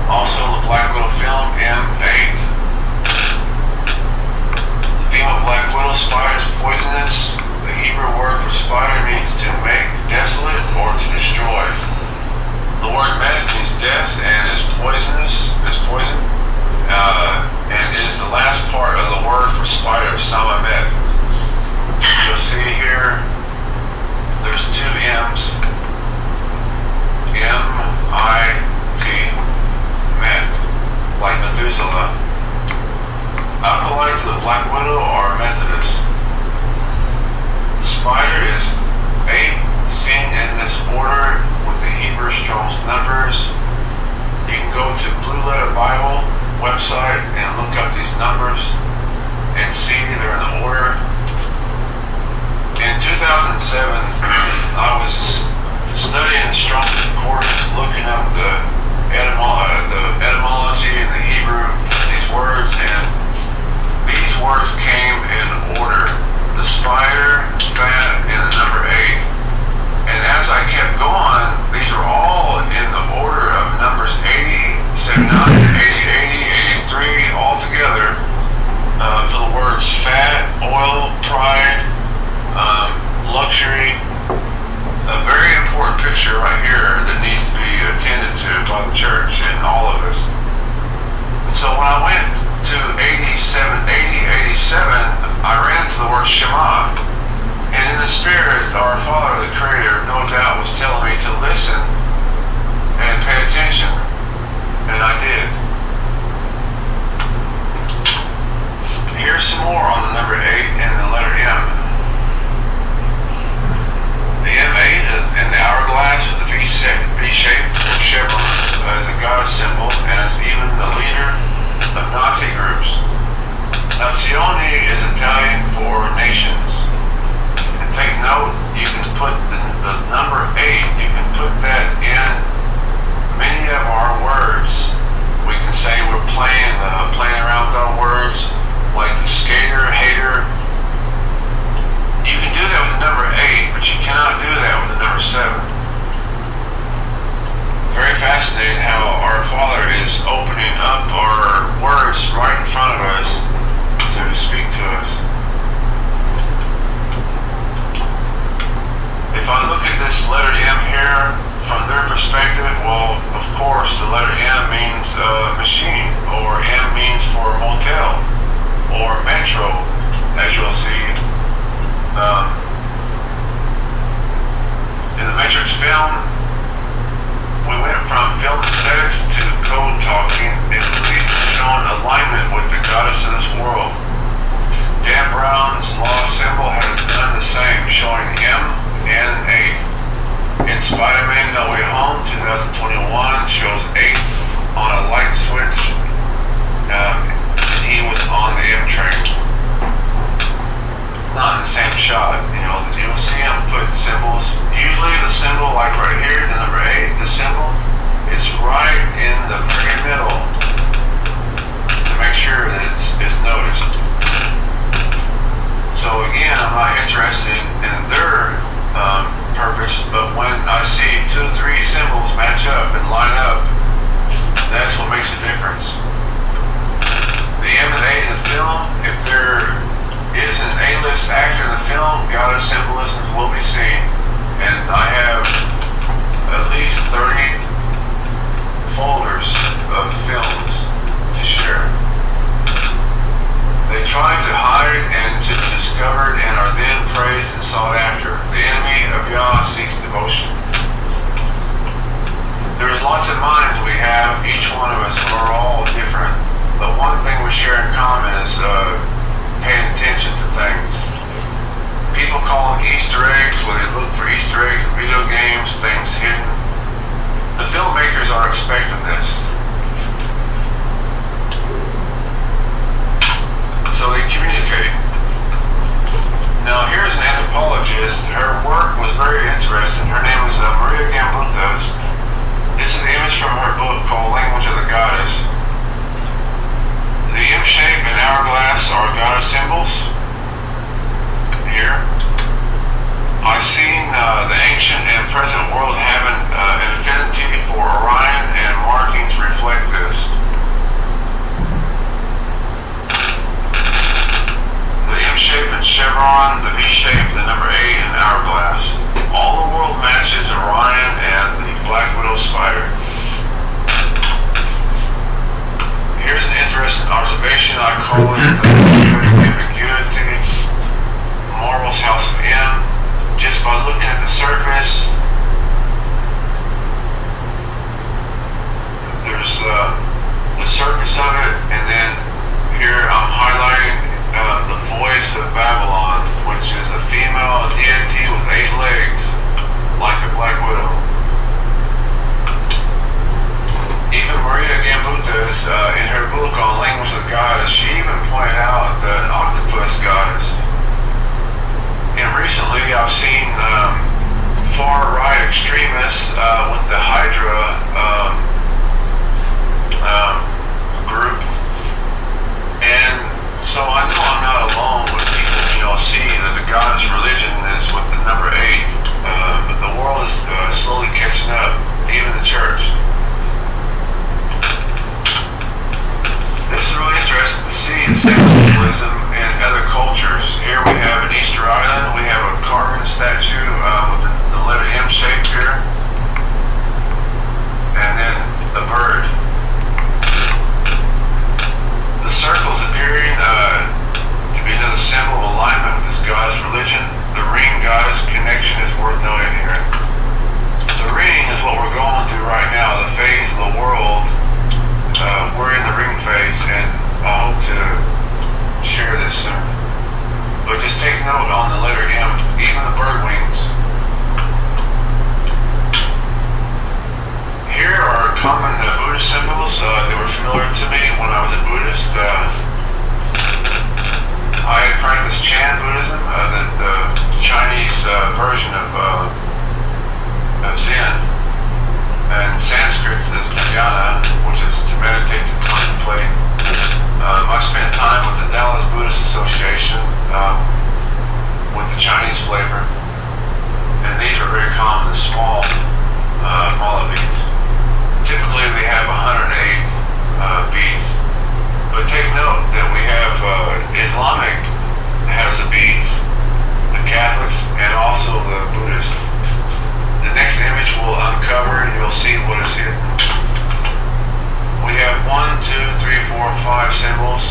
also the Black Widow film, M8. The female Black Widow spider is poisonous. The Hebrew word for spider means to make desolate or to destroy. The word met means death and is poisonous, is poison, and is the last part of the word for spider, samamet. You'll see here, there's 2 M's, M-I-T, met, like Methuselah. Acolytes of the Black Widow are Methodists. The spider is 8, seen in this order with the Hebrew Strong's numbers. You can go to Blue Letter Bible website and look up these numbers and see they're in the order. In 2007, I was studying the Strong's Concordance, looking up the etymology in the Hebrew, these words, and these words came in order. The spider, fat, and the number 8. And as I kept going, these are all in the order of numbers 80, 79, 80, 80, 83, all together, for the words fat, oil, pride, luxury. A very important picture right here that needs to be attended to by the church and all of us. And so when I went to 87, I ran to the word Shema. And in the Spirit, our Father, the Creator, no doubt was telling me to listen and pay attention. And I did. Here's some more on the number 8 and the letter M. The M8 and the hourglass with the V-shape chevron as a goddess symbol and is even the leader of Nazi groups. Nazione is Italian for nations. And take note, you can put the number 8, you can put that in many of our words. We can say we're playing around with our words, like the skater, hater. You can do that with the number 8, but you cannot do that with the number 7. Very fascinating how our Father is opening up our words right in front of us to speak to us. If I look at this letter M here, from their perspective, well, of course, the letter M means machine, or M means for motel, or metro, as you'll see. In the Matrix film, we went from film aesthetics to code talking, and we've shown alignment with the goddess of this world. Dan Brown's law symbol has done the same, showing M and 8. In Spider-Man No Way Home 2021 shows 8 on a light switch. He was on the M train. Not in the same shot, you'll see him put symbols. Usually the symbol, like right here, the number 8, the symbol, is right in the very middle to make sure that it's noticed. So again, I'm not interested in their purpose, but when I see 2 or 3 symbols match up and line up, that's what makes a difference. The M and A in the film, if there is an A-list actor in the film, goddess symbolisms will be seen. And I have at least 30 folders of films to share. They try to hide and to be discovered and are then praised and sought after. The enemy of Yah seeks devotion. There's lots of minds we have, each one of us are all different, but one thing we share in common is paying attention to things. People call them Easter eggs, where they look for Easter eggs in video games, things hidden. The filmmakers are expecting this. So they communicate. Now here's an anthropologist. Her work was very interesting. Her name is Maria Gambutas. This is an image from her book called Language of the Goddess. The M shape and hourglass are goddess symbols. Here. I've seen the ancient and present world having an affinity for Orion, and markings reflect this. The M shape and chevron, the V shape, the number 8, and hourglass. All the world matches Orion and the black widow spider. Here's an interesting observation. I call it the ambiguity. Marvel's House of M. Just by looking at the surface, there's the surface of it, and then here I'm highlighting the voice of Babylon, which is a female deity with 8 legs, like the Black Widow. Even Maria Gambutas, in her book on Language of the Goddess, she even pointed out the octopus goddess. And recently I've seen far-right extremists with the Hydra group. And so I know I'm not alone when people, see that the goddess religion is with the number 8. But the world is slowly catching up, even the church. This is really interesting to see the symbolism in other cultures. Here we have an Easter Island. We have a carved statue with the letter M shape here, and then a bird. The circles appearing to be another symbol of alignment with this goddess religion. The ring goddess connection is worth noting here. The ring is what we're going through right now, the phase of the world. We're in the ring phase, and I hope to share this soon. But just take note on the letter M, even the bird wings. Here are common Buddhist symbols. They were familiar to me when I was a Buddhist. I had practiced Chan Buddhism, the Chinese version of Zen. And Sanskrit is jnana, which is to meditate, to contemplate. I spent time with the Dallas Buddhist Association with the Chinese flavor. And these are very common, the small mala beads. Typically we have 108 beads. But take note that we have Islamic has the beads, the Catholics, and also the Buddhists. The next image will uncover and you'll see what is hidden. We have 1, 2, 3, 4, 5 symbols.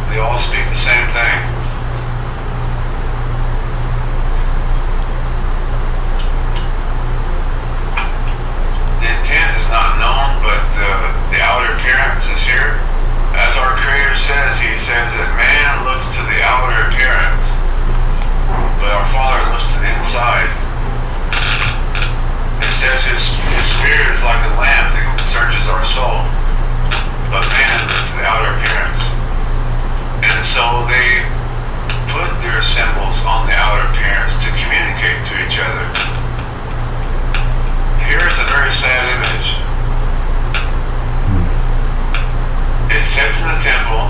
They all speak the same thing. The intent is not known, but the outer appearance is here. As our Creator says, He says that man looks to the outer appearance, but our Father looks to the inside. It says his spirit is like a lamp that searches our soul, but man looks to the outer appearance. And so they put their symbols on the outer appearance to communicate to each other. Here's a very sad image. It sits in the temple.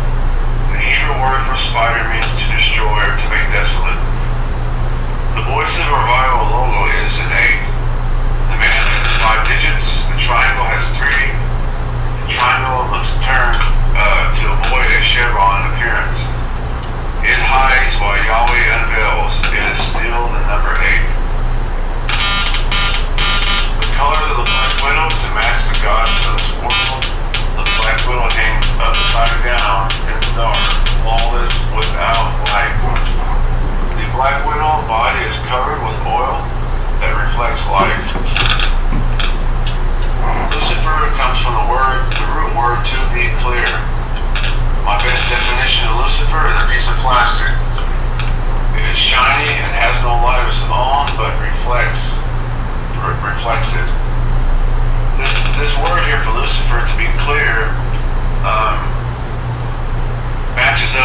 The Hebrew word for spider means to destroy or to make desolate. The voice of revival logo is an 8. The man has 5 digits. The triangle has 3. The triangle looks turned to avoid a chevron appearance. It hides while Yahweh unveils. It is still the number 8. The colors of the Black Widow to match the goddess of this world. The Black Widow hangs upside down in the dark, flawless, without light. The Black Widow body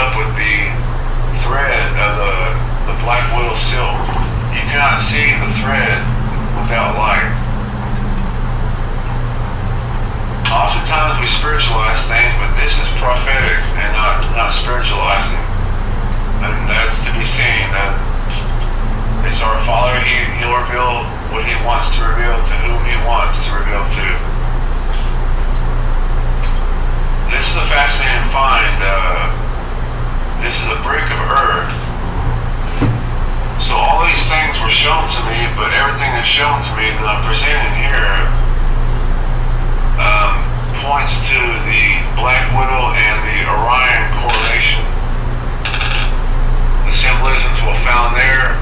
up with the thread of the black widow silk. You cannot see the thread without light. Oftentimes we spiritualize things, but this is prophetic and not spiritualizing. And that's to be seen. It's our Father. He'll reveal what He wants to reveal to whom He wants to reveal to. This is a fascinating find. This is a brick of earth. So all these things were shown to me, but everything that's shown to me that I'm presenting here points to the Black Widow and the Orion correlation. The symbolisms were found there,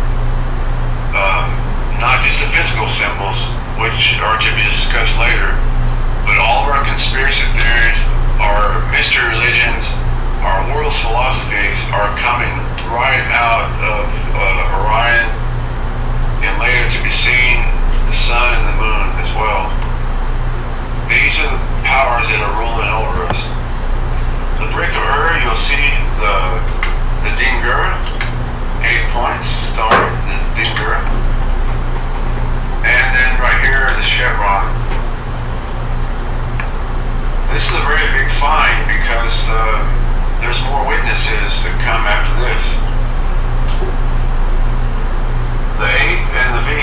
not just the physical symbols, which are to be discussed later, but all of our conspiracy theories, our mystery religions, our world's philosophies are coming right out of Orion, and later to be seen the sun and the moon as well. These are the powers that are ruling over us. The brick of Ur, you'll see the Dingur, 8 points, star, the Dingur. And then right here is the chevron. This is a very big find because there's more witnesses that come after this. The 8 and the V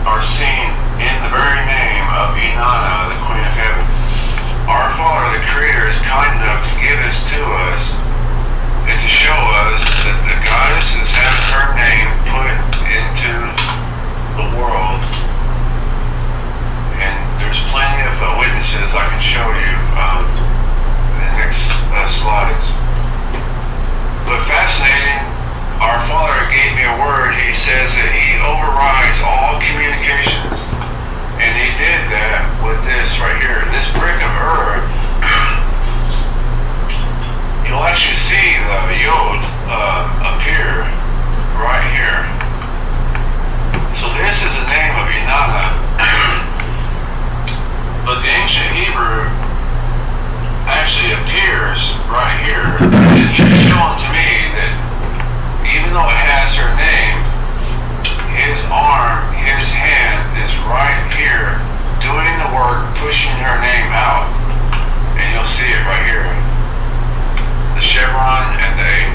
are seen in the very name of Inanna, the Queen of Heaven. Our Father, the Creator, is kind enough to give this to us and to show us that the goddess is having her name put into the world. And there's plenty of witnesses I can show you in the next slides. But fascinating, our Father gave me a word. He says that He overrides all communications. And He did that with this right here. This brick of Ur, you'll actually see the Yod appear right here. So this is the name of Inanna. But the ancient Hebrew actually appears right here. And He's showing to me that even though it has her name, His arm, His hand is right here doing the work, pushing her name out. And you'll see it right here. The chevron and the 8.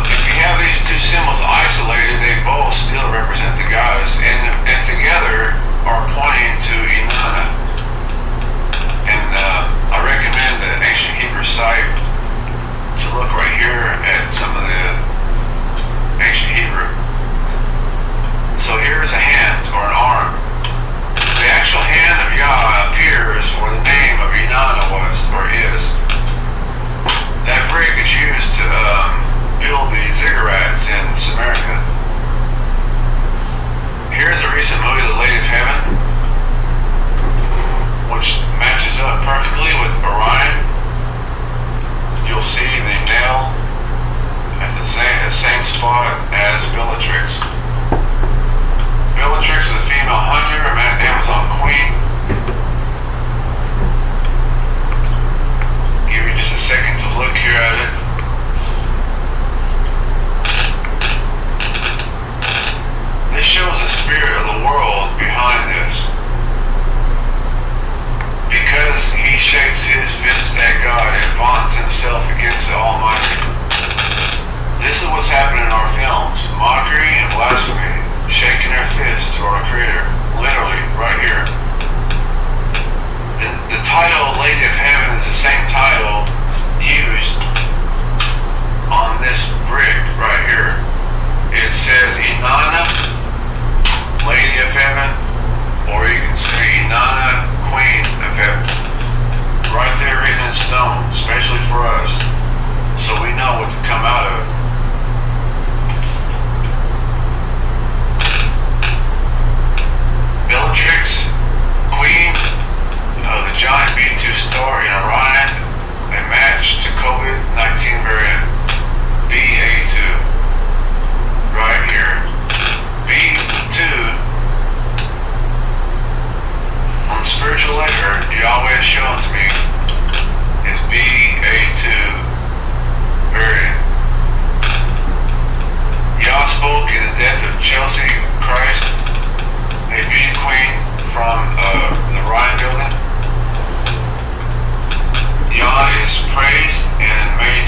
If you have these two symbols isolated, they both still represent the goddess, and together are pointing to Inanna. And I recommend the ancient Hebrew site to look right here at some of the ancient Hebrew. So here's a hand or an arm. The actual hand of Yah appears where the name of Inanna was or is. That brick is used to build the ziggurats in Samaria. Here's a recent movie, The Lady of Heaven, which matches up perfectly with Orion. You'll see the nail at the same spot as Bellatrix. Bellatrix is a female hunter, Amazon queen. Give you just a second to look here at it. This shows the spirit of the world behind this. Because he shakes his fist at God and vaunts himself against the Almighty. This is what's happening in our films. Mockery and blasphemy. Shaking their fist to our Creator. Literally, right here. The title Lady of Heaven is the same title used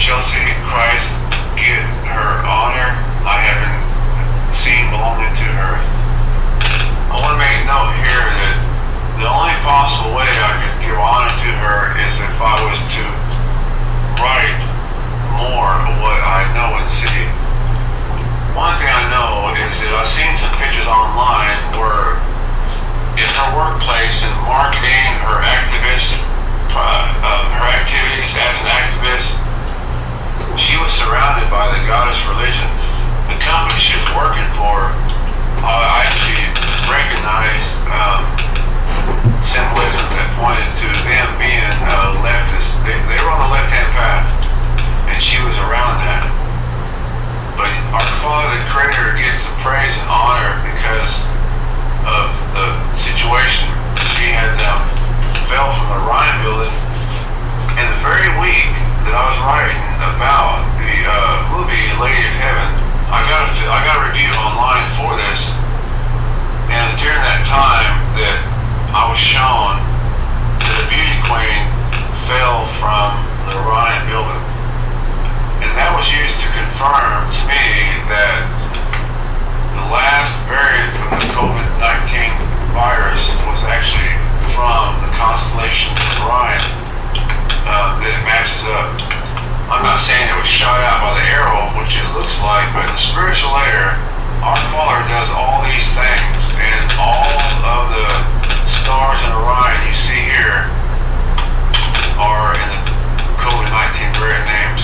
Chelsea Christ get her honor I haven't seen belonging to her. I want to make a note here that the only possible way I could give honor to her is if I was to write more of what I know and see. One thing I know is that I've seen some pictures online where in her workplace and marketing her activities as an activist, she was surrounded by the goddess religion. The company she was working for, I actually recognized symbolism that pointed to them being leftist. They were on the left-hand path, and she was around that. But our Father, the Creator, gets the praise and honor because of the situation. She had fell from the Ryan building, and the very week that I was writing about the movie Lady of Heaven, I got a review online for this, and it was during that time that I was shown that a beauty queen fell from the Ryan building. And that was used to confirm to me that the last variant from the COVID-19 virus was actually from the constellation of Orion, that it matches up. I'm not saying it was shot out by the arrow, which it looks like, but in the spiritual layer, our Father does all these things, and all of the stars in Orion you see here are in the COVID-19 variant names.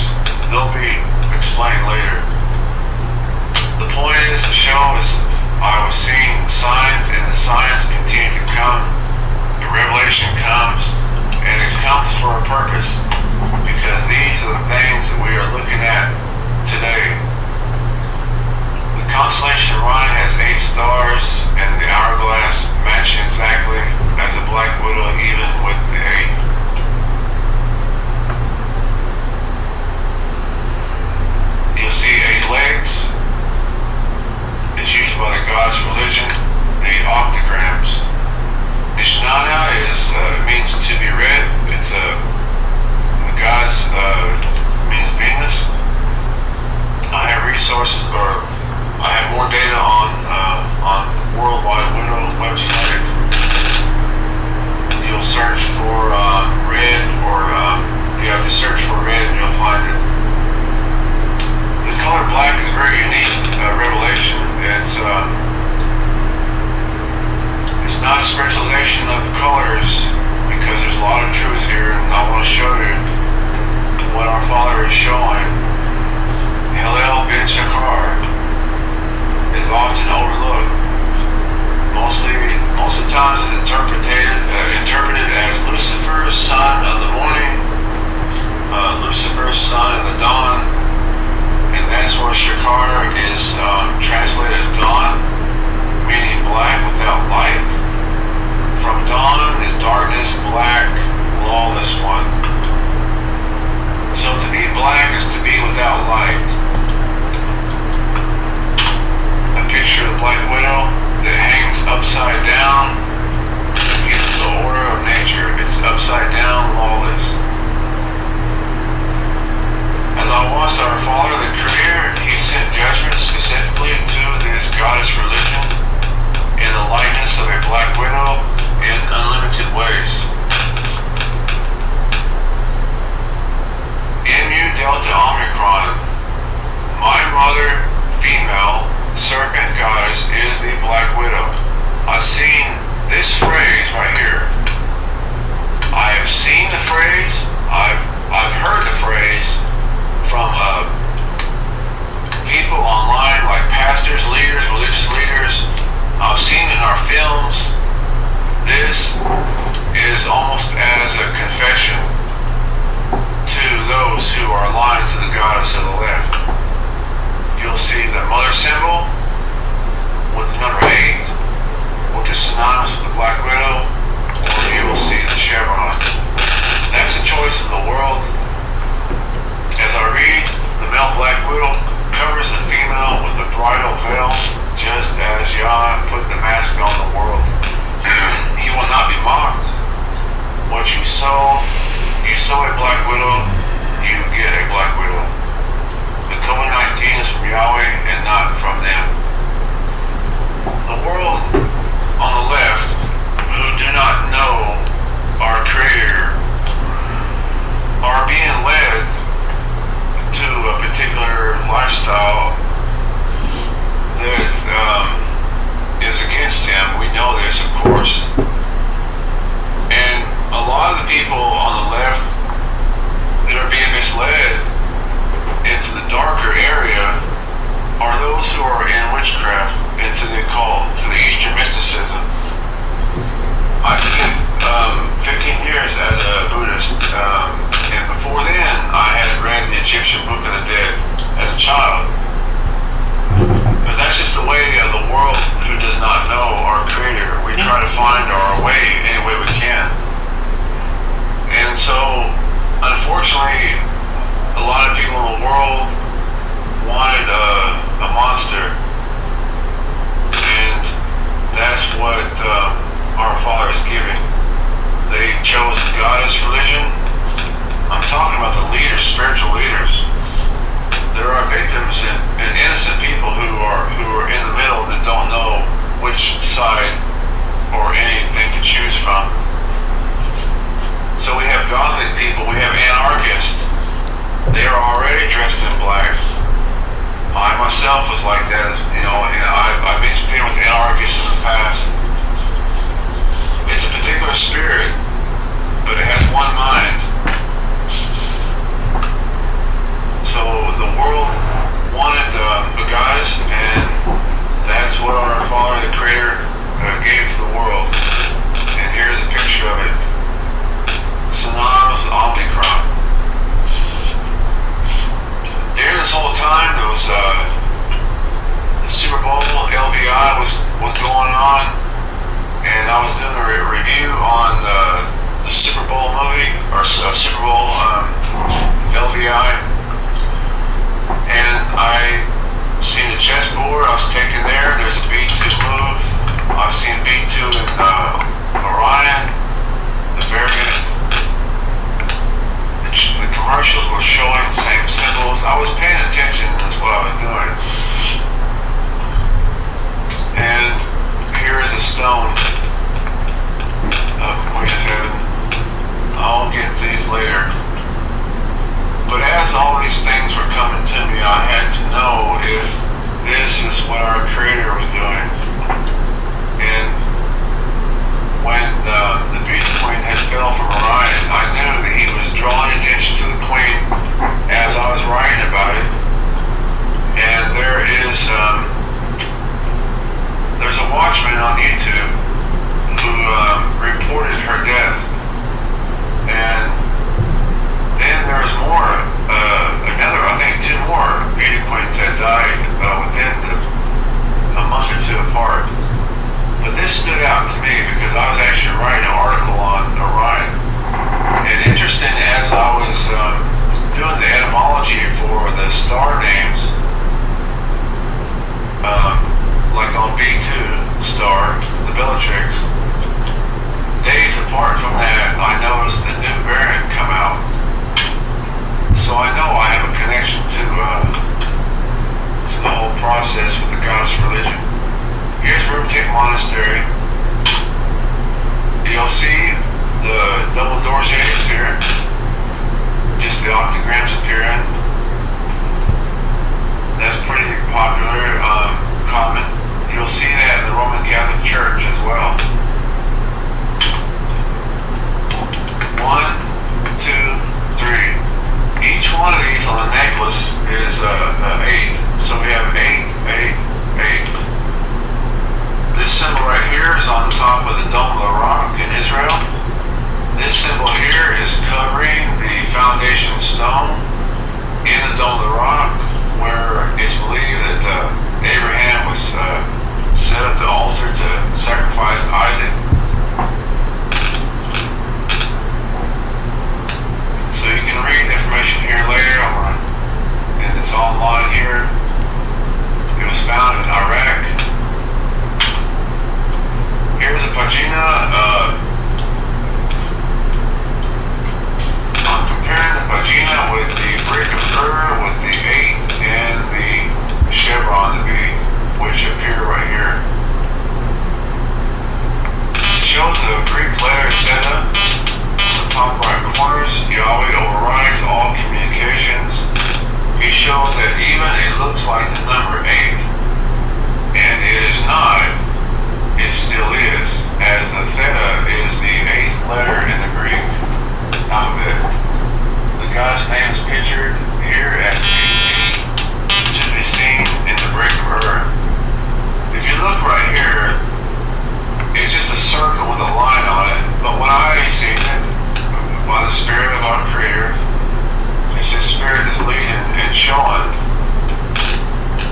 They'll be explained later. The point is, the show is, I was seeing signs, and the signs continue to come. The revelation comes, and it comes for a purpose, because these are the things that we are looking at today. The constellation of Orion has 8 stars, and the hourglass matching exactly as a black widow, even with the 8. You'll see 8 legs. It's used by the goddess religion, 8 octograms. Nishnana means to be read. It's the goddess means Venus. I have resources, or I have more data on Worldwide Widow website. You'll search for red, or you have to search for red, and you'll find it. The color black is a very unique revelation. It's not a spiritualization of colors, because there's a lot of truth here, and I want to show you what our Father is showing. Hillel ben Shakar is often overlooked. Most of the times it's interpreted as Lucifer's son of the morning, Lucifer's son of the dawn, and that's where Shakar is translated as dawn, meaning black without light. From dawn is darkness, black, lawless one. So to be black is to be without light. A picture of the black widow that hangs upside down against the order of nature. It's upside down, lawless. As I watched our Father, the Creator, He sent judgment specifically to this goddess religion in the likeness of a black widow in unlimited ways. Mu Delta Omicron, my mother, female, serpent goddess, is the black widow. I've seen this phrase right here. I have seen the phrase, I've heard the phrase from people online, like pastors, leaders, religious leaders. I've seen it in our films. This is almost as a confession to those who are aligned to the goddess of the left. You'll see the mother symbol with the number 8, which is synonymous with the black widow, or you will see the chevron. That's the choice of the world. As I read, the male black widow covers the female with the bridal veil, just as Yah put the mask on the world. He will not be mocked. What you sow a black widow, you get a black widow. the world on the left who do not know our Creator are being led to a particular lifestyle that is against Him. We know this, of course. And a lot of the people on the left that are being misled into the darker area are those who are in witchcraft and to the occult, to the Eastern mysticism. I spent 15 years as a Buddhist, and before then I had read the Egyptian Book of the Dead as a child. But that's just the way of the world who does not know our Creator. We try to find our way any way we can. And so, unfortunately, a lot of people in the world wanted a monster, and that's what our Father is giving. They chose the goddess religion. I'm talking about the leaders, spiritual leaders. There are victims and innocent people who are in the middle that don't know which side or anything to choose from. So we have godly people, we have anarchists. They are already dressed in black. I myself was like that, you know, and I've been dealing with anarchists in the past. It's a particular spirit, but it has one mind. So the world wanted a goddess, and that's what our Father, the Creator, gave to the world. And here's a picture of it. Synonymous with Omicron. During this whole time, there was the Super Bowl, LVI was going on, and I was doing a review on the Super Bowl movie, or Super Bowl LVI. And I seen the chessboard, I was taken there, there's a B2 move. I've seen B2 in Orion, the variant. The commercials were showing the same symbols. I was paying attention, that's what I was doing. And here is a stone of Queen of Heaven. I'll get to these later. But as all these things were coming to me, I had to know if this is what our Creator was doing. And when the beast queen had fell from Orion, I knew that he was drawing attention to the queen as I was writing about it. And there's a watchman on YouTube who reported her death. And then there's more, another, I think 2 more beauty queens that died within a month or 2 apart. But this stood out to me because I was actually writing an article on Orion. And interesting, as I was doing the etymology for the star names, like on B2 star, the Bellatrix, days apart from that, I noticed the new variant come out. So I know I have a connection to the whole process with the goddess religion. Here's Rubitic Monastery. You'll see the double door shades here. Just the octograms appearing. That's pretty popular, common. You'll see that in the Roman Catholic Church as well. 1, 2, 3. Each one of these on the necklace is 8. So we have 8, 8, 8. This symbol right here is on the top of the Dome of the Rock in Israel. This symbol here is covering the foundation stone in the Dome of the Rock, where it's believed that Abraham was set up the altar to sacrifice Isaac. So you can read the information here later, and it's online here. It was found in Iraq. Here's a Pagina. I'm comparing the Pagina with the brick of fur, with the 8 and the chevron, the V, which appear right here. looks like the number 8. And it is not, it still is, as the theta is the 8th letter in the Greek alphabet. The God's name is pictured here as 8, to be seen in the break of earth. If you look right here, it's just a circle with a line on it, but when I see it by the Spirit of our Creator, as His Spirit is leading and showing,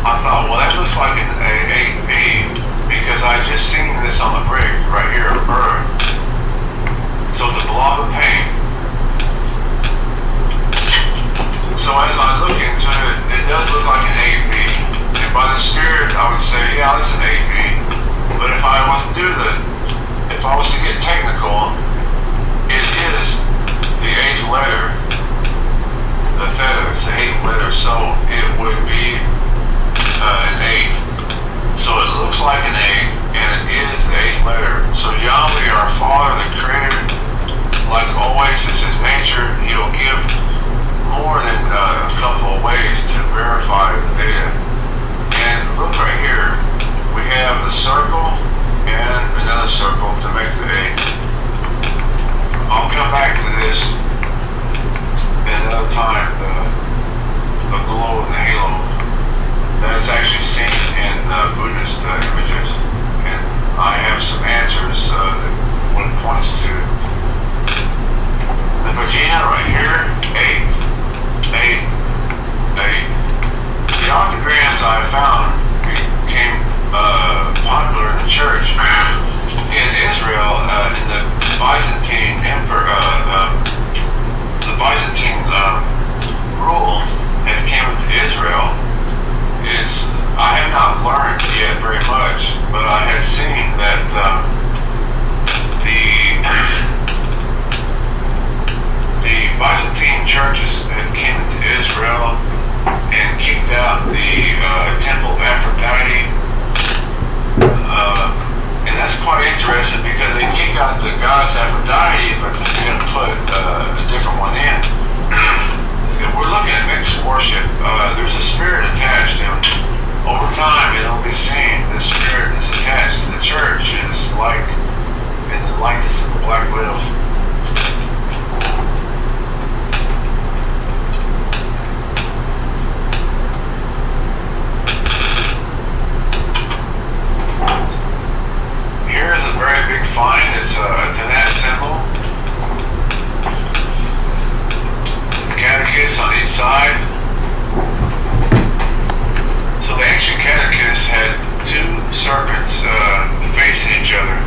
I thought, well, that looks like an 8B, because I just seen this on the brick right here of earth. So it's a blob of paint. So as I look into it, it does look like an 8B. And by the Spirit, I would say, yeah, it's an 8B. But if I was to get technical, it is the 8th letter. The theta is the 8th letter, so it would be an 8. So it looks like an 8, and it is the 8th letter. So Yahweh, our Father, the Creator, like always is His nature, He'll give more than a couple of ways to verify the data. And look right here, we have the circle and another circle to make the 8. I'll come back to this at another time, the glow and the halo. That is actually seen in Buddhist images, and I have some answers what it points to. The vagina right here, 8, 8, 8. The octograms I found became popular in the church in Israel in the Byzantine the Byzantine rule that came into Israel. I have not learned yet very much, but I had seen that the Byzantine churches had came into Israel and kicked out the temple of Aphrodite, and that's quite interesting because they kicked out the goddess Aphrodite, but they're going to put a different one in. We're looking at mixed worship. There's a spirit attached, and over time it'll be seen the spirit that's attached to the church is like in the likeness of the black widow. Here is a very big find. It's a Tanat symbol. Catechist on each side. So the ancient catechist had 2 serpents facing each other.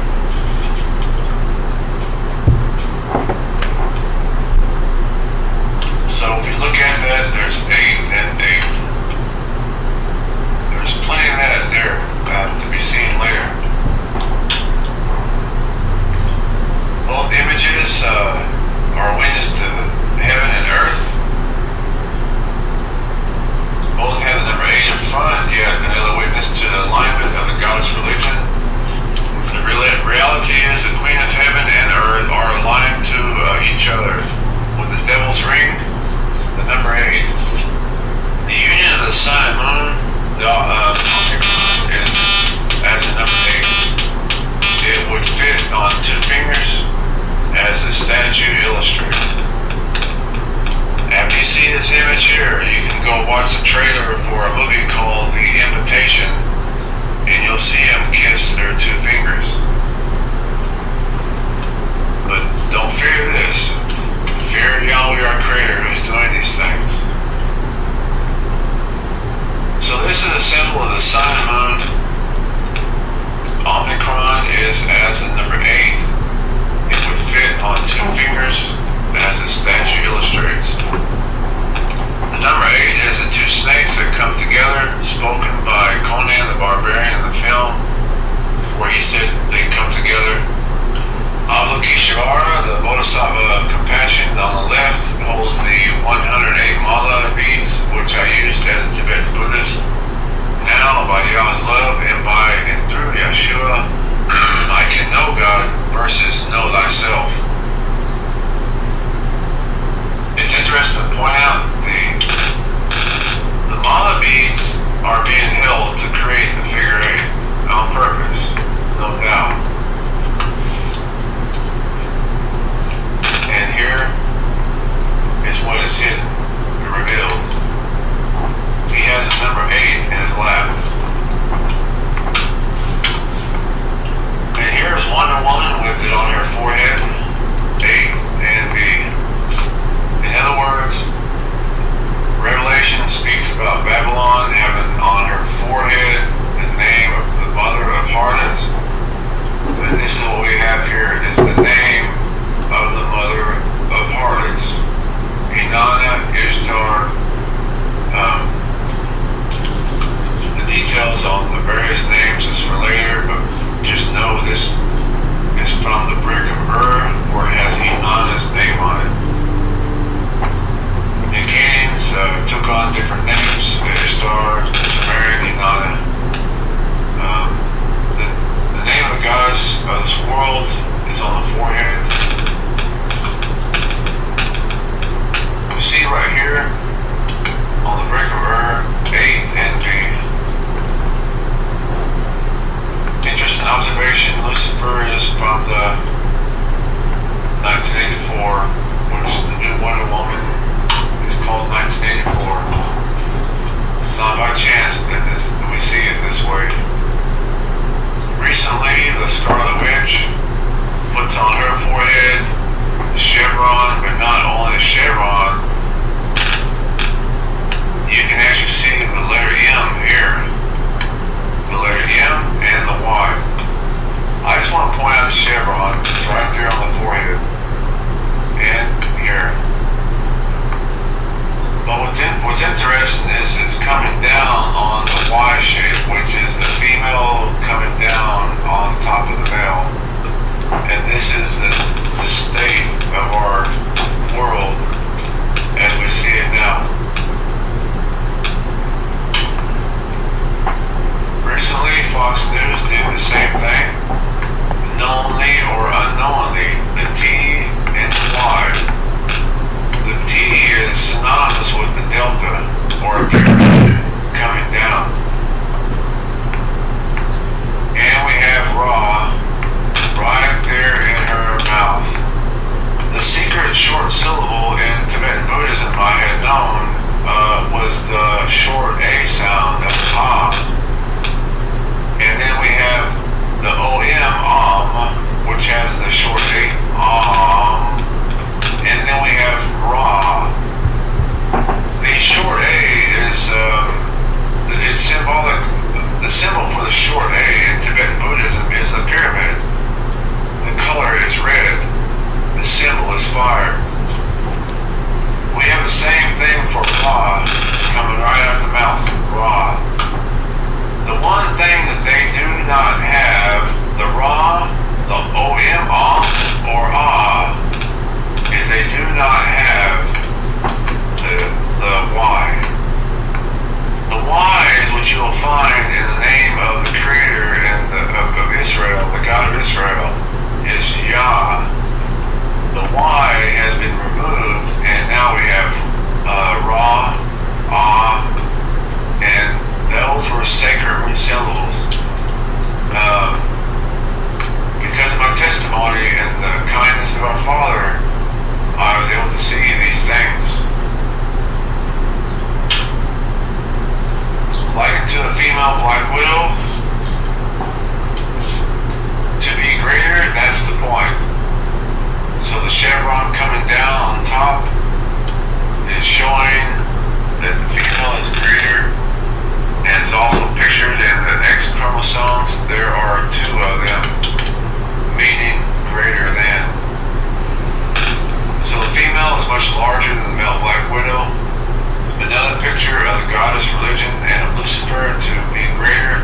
So if you look at that, there's 8 and 8. There's plenty of that there to be seen later. Both images are witness to heaven and earth. Both have the number 8 in front, yet another witness to the alignment of the goddess religion. The reality is the Queen of Heaven and Earth are aligned to each other. With the devil's ring, the number 8. The union of the sun and moon, the is as the number 8. It would fit on 2 fingers, as the statue illustrates. After you see this image here, you can go watch the trailer for a movie called The Invitation, and you'll see them kiss their 2 fingers. But don't fear this. Fear Yahweh, our Creator, who's doing these things. So this is a symbol of the sun and moon. Omicron is as the number 8. It would fit on 2 fingers, as the statue illustrates. The number 8 is the 2 snakes that come together, spoken by Conan the Barbarian in the film, where he said they come together. Avalokiteshvara, the Bodhisattva of compassion on the left, holds the 108 mala beads, which I used as a Tibetan Buddhist. Now, by Yah's love and by and through Yahshua, I can know God versus know thyself. It's interesting to point out the mala beads about Babylon having on her forehead the name of the mother of harlots. And this is what we have here, is the name of the mother of harlots. Inanna, Ishtar. The details on the various names is for later, but just know this is from the brick of where it has Inanna's name on it. The kings took on different names: Ishtar, Samaria, Inanna. The name of the goddess of this world is on the forehead. You see right here on the brick of A and B. Interesting observation. Lucifer is from the 1984, which the new Wonder Woman is called 1984. Not by chance that we see it this way. Recently, the Scarlet Witch puts on her forehead the chevron, but not only the chevron, you can actually see the letter M here. The letter M and the Y. I just want to point out the chevron. It's right there on the forehead. And here. But what's interesting is it's coming down on the Y shape, which is the female coming down on top of the male. And this is the state of our world as we see it now. Recently, Fox News did the same thing. Knowingly or unknowingly, the T and the Y. The T is synonymous with the delta, or pyramid, coming down. And we have Ra right there in her mouth. The secret short syllable in Tibetan Buddhism I had known was the short A sound of Ah. And then we have the OM, which has the short A, and then we have Ra. The short A is it's symbolic. The symbol for the short A in Tibetan Buddhism is the pyramid. The color is red. The symbol is fire. We have the same thing for Ra, coming right out of the mouth. Ra. The one thing that they do not have, the Ra, the OM, or Ah, is they do not have the Y. The Y is what you will find in the name of the creator of Israel, the God of Israel, is Yah. The Y has been removed, and now we have Ra, Ah, and those were sacred syllables. Because of my testimony and the kindness of our Father, I was able to see these things. Likened to a female black widow, to be greater, that's the point. So the chevron coming down on top is showing that the female is greater. And it's also pictured in the X chromosomes. There are 2 of them, meaning greater than. So the female is much larger than the male black widow. Another picture of the goddess religion and of Lucifer to be greater.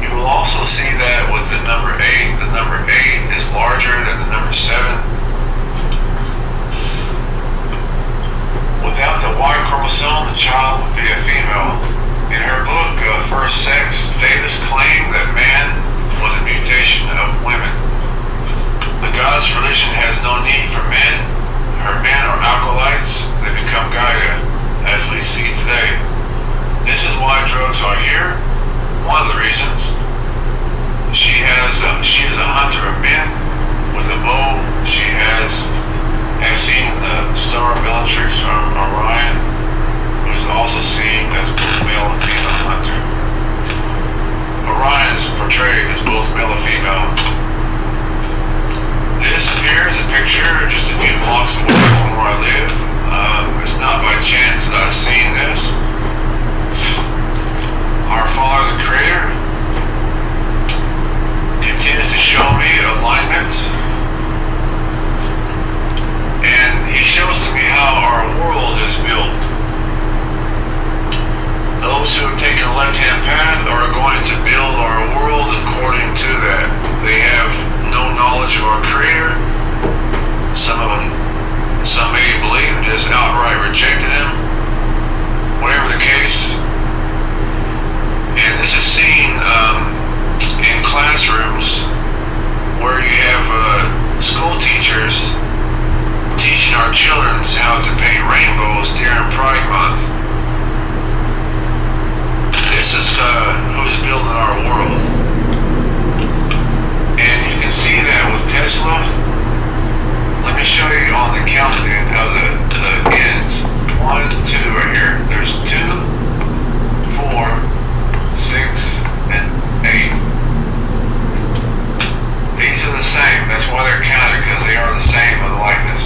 You will also see that with the number 8. The number 8 is larger than the number 7. Without the Y chromosome, the child would be a female. In her book, First Sex, Davis claimed that man was a mutation of women. The goddess religion has no need for men. Her men are alkalites. They become Gaia, as we see today. This is why drugs are here. One of the reasons. She is a hunter of men with a bow. She has seen the star Bellatrix from Orion, who is also seen as both male and female hunter. Orion is portrayed as both male and female. This here is a picture just a few blocks away from where I live. It's not by chance that I've seen this. Those who have taken the left-hand path are going to build our world according to that. They have no knowledge of our Creator. Some may believe and just outright rejected Him. Whatever the case. And this is seen in classrooms where you have school teachers teaching our children how to paint rainbows during Pride Month. This is who's building our world. And you can see that with Tesla. Let me show you on the countdown of the ends. 1, 2, right here. There's 2, 4, 6, and 8. These are the same. That's why they're counted, because they are the same of the likeness.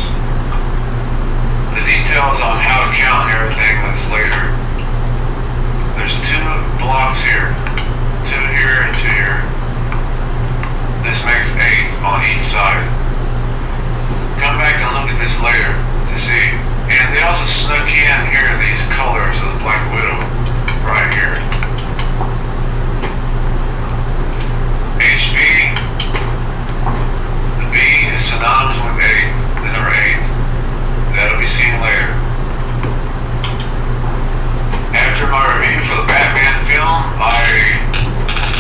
The details on how to count and everything, that's later. There's 2 blocks here. 2 here and 2 here. This makes 8 on each side. Come back and look at this later to see. And they also snuck in here these colors of the Black Widow right here. HB, the B is synonymous with 8, the number 8. That'll be seen later. After my review for the Batman film, I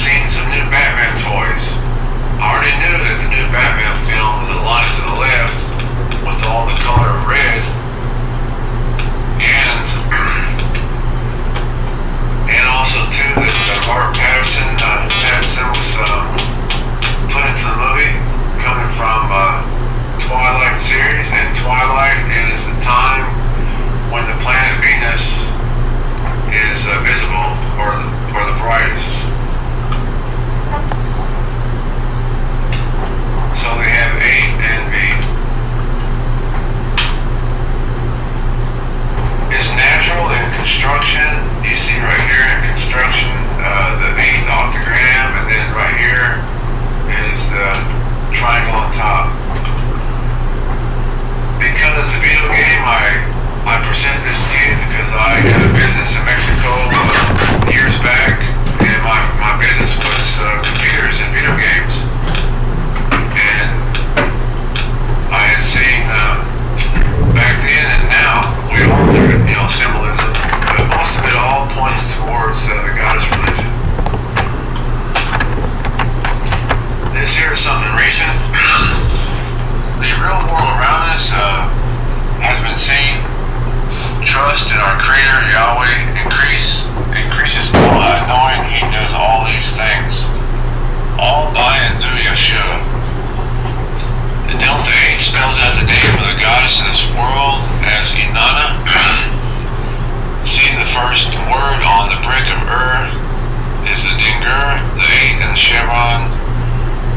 seen some new Batman toys. I already knew that the new Batman film was aligned to the left with all the color of red, and also too that Robert Pattinson was put into the movie, coming from Twilight series, and Twilight is the time when the planet Venus is visible or the brightest. So they have 8 and B. It's natural in construction. You see right here in construction the 8 octagram, and then right here is the triangle on top. Because it's a video game, I present this to you because I had a business in Mexico years back, and my business was computers and video games. And I had seen back then and now, we all do it, symbolism, but most of it all points towards the goddess religion. This here is something recent. The real world around us has been seen. Trust in our Creator, Yahweh, increases knowing He does all these things, all by and through Yahshua. The Delta 8 spells out the name of the goddess in this world as Inanna. See the first word on the brick of is the Dingur, the 8, and the chevron.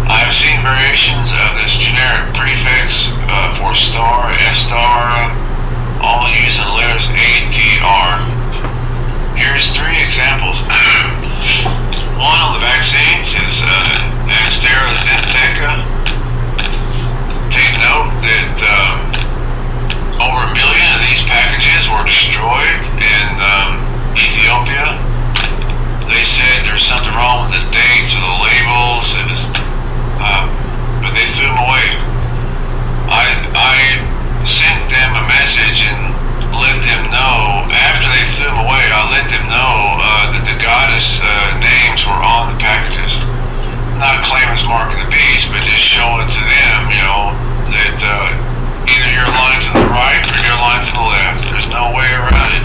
I have seen variations of this generic prefix for star, S-star, all using the letters A-T-R. Here's 3 examples. One on the vaccines is AstraZeneca. Take note that over 1 million of these packages were destroyed in Ethiopia. They said there's something wrong with the dates or the labels, but they threw them away. I sent them a message and let them know, after they threw them away, I let them know that the goddess names were on the packages. Not claim it's mark of the beast, but just show it to them, that either you're aligned to the right or you're aligned to the left. There's no way around it.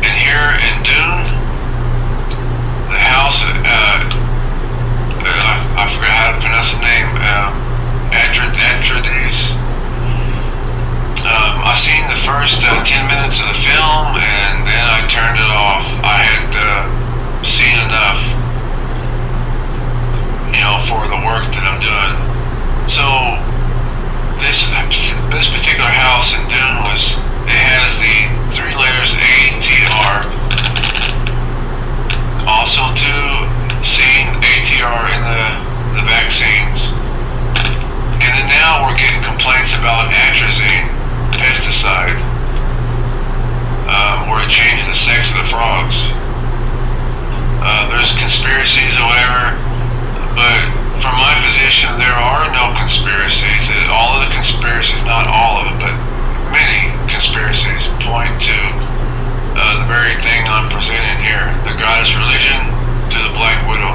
And here in Dune, the house, I forgot how to pronounce the name, Atreides. I seen the first 10 minutes of the film, and then I turned it off. I had seen enough, for the work that I'm doing. So this particular house in Dune it has the 3 letters A-T-R. Also too, seen ATR in the vaccines. And then now we're getting complaints about atrazine, pesticide. change the sex of the frogs. There's conspiracies or whatever, but from my position, there are no conspiracies. All of the conspiracies, not all of them, but many conspiracies point to the very thing I'm presenting here, the goddess religion to the Black Widow.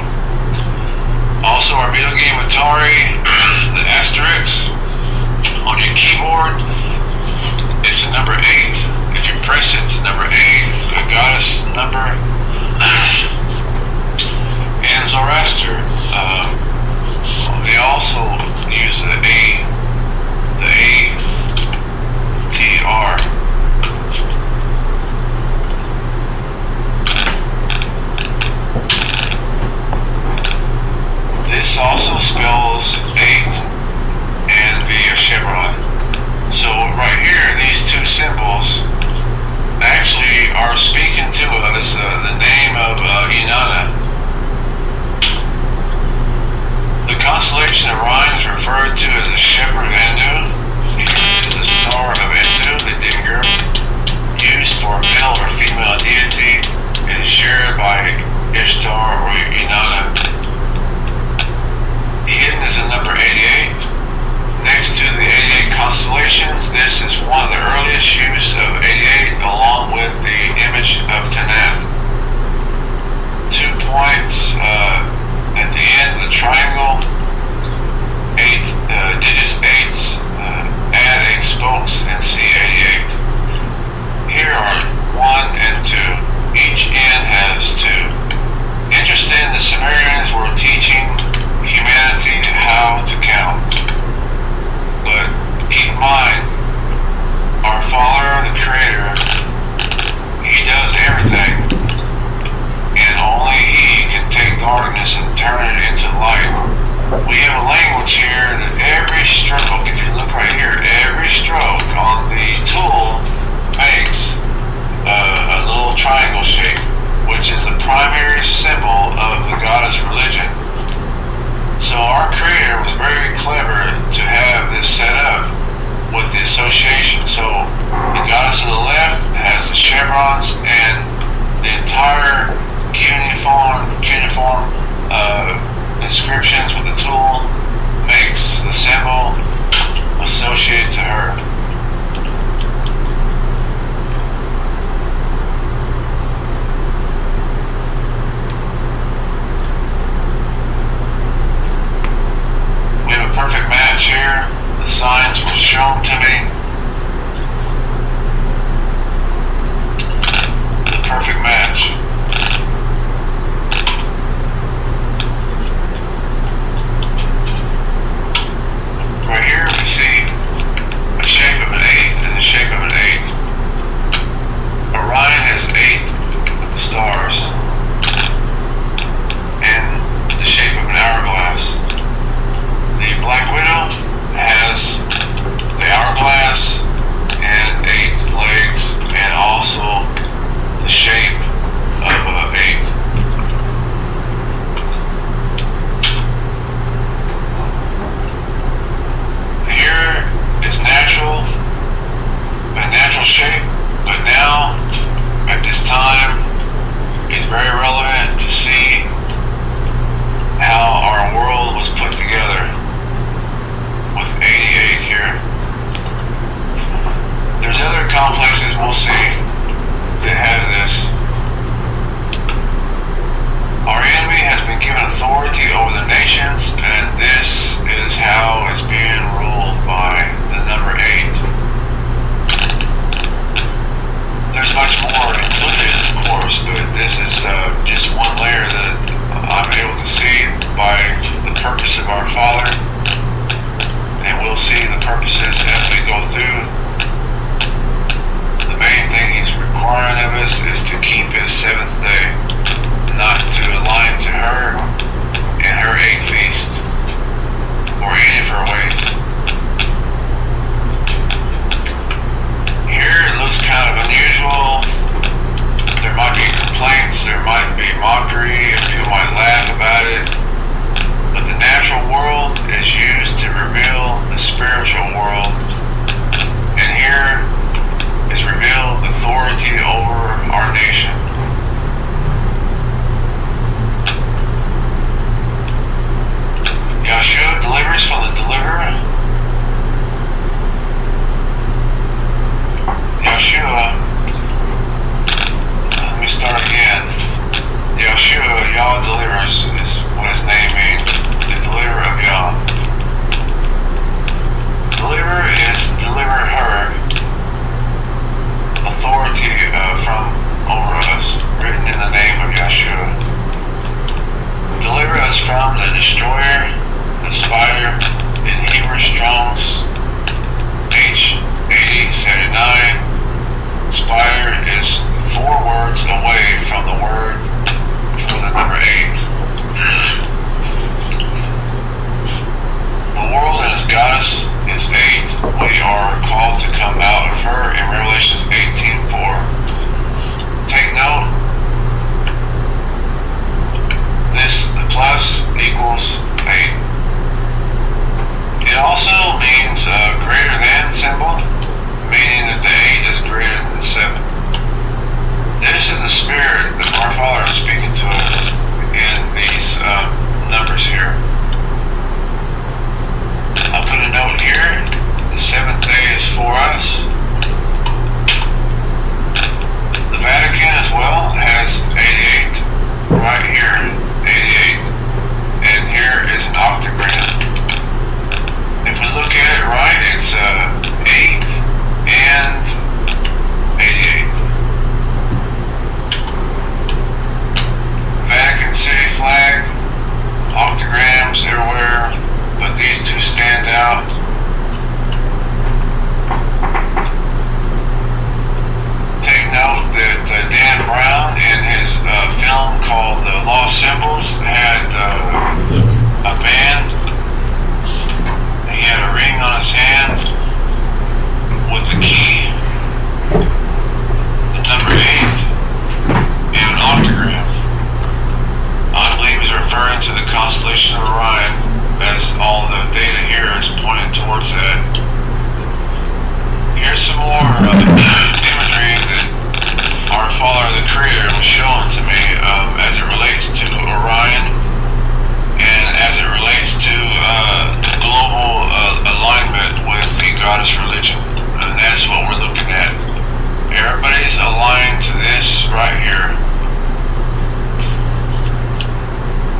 Also, our video game Atari, the asterisk on your keyboard, it's the number 8. If you press it, it's the number 8, the goddess number. And Zoroaster, they also use the ATR. This also spells 8 and the chevron. So right here, these two symbols actually are speaking to us the name of Inanna. The constellation of Orion is referred to as the shepherd of Endu. Here is the star of Endu, the dinger, used for male or female deity. It is shared by Ishtar or Inanna. Hidden is the number 88. Next to the 88 constellations, this is one of the earliest use of 88 along with the image of Tanat. 2 points at the end of the triangle, 8 digits 8, add 8 spokes and see 88. Here are 1 and 2. Each end has 2. Interesting, the Sumerians were teaching humanity how to count. But keep in mind, our Father, the Creator, He does everything. And only He can take darkness and turn it into light. We have a language here that every stroke, if you look right here, every stroke on the tool makes a little triangle shape, which is the primary symbol of the goddess religion. So our Creator was very clever to have this set up with the association. So the goddess to the left has the chevrons, and the entire cuneiform inscriptions with the tool makes the symbol associated to her. We have a perfect match here. The signs were shown to me. The perfect match. Right here we see a shape of an 8 and the shape of an 8. Orion has 8 stars and the shape of an hourglass. The Black Widow has the hourglass and 8 legs and also the shape of an 8. Here is natural, a natural shape, but now, at this time, it's very relevant to see how our world was put together with 88 here. There's other complexes we'll see that have this. Our enemy has been given authority over the nations, and this is how it's being ruled by the number 8. There's much more included, of course, but this is just one layer that I'm able to see by the purpose of our Father, and we'll see the purposes as we go through. The main thing He's requiring of us is to keep His 7th day, not to align to her and her 8th feast, or any of her ways. Here it looks kind of unusual. There might be complaints, there might be mockery, and people might laugh about it. But the natural world is used to reveal the spiritual world. And here is revealed the authority is 4 words away from the word for the number 8. The world and its goddess is 8. We are called to come out of her in Revelation 18:4. Take note, this plus equals 8. It also means greater than symbol, meaning that the 8 is greater than the 7. This is the spirit that our Father is speaking to us in these numbers here. I'll put a note here. The 7th day is for us. The Vatican as well has 88 right here, 88. And here is an octagram. If we look at it right, it's 8 and 88. Vatican City flag, octagrams everywhere, but these two stand out. Take note that Dan Brown in his film called Lost Symbols had a band. He had a ring on his hand with the key, the number 8, and an octagram. I believe he's referring to the constellation of Orion, as all the data here is pointing towards that. Here's some more imagery that our Father, the Creator, was showing to me as it relates to Orion and as it relates to global alignment with the goddess religion. And that's what we're looking at. Everybody's aligned to this right here.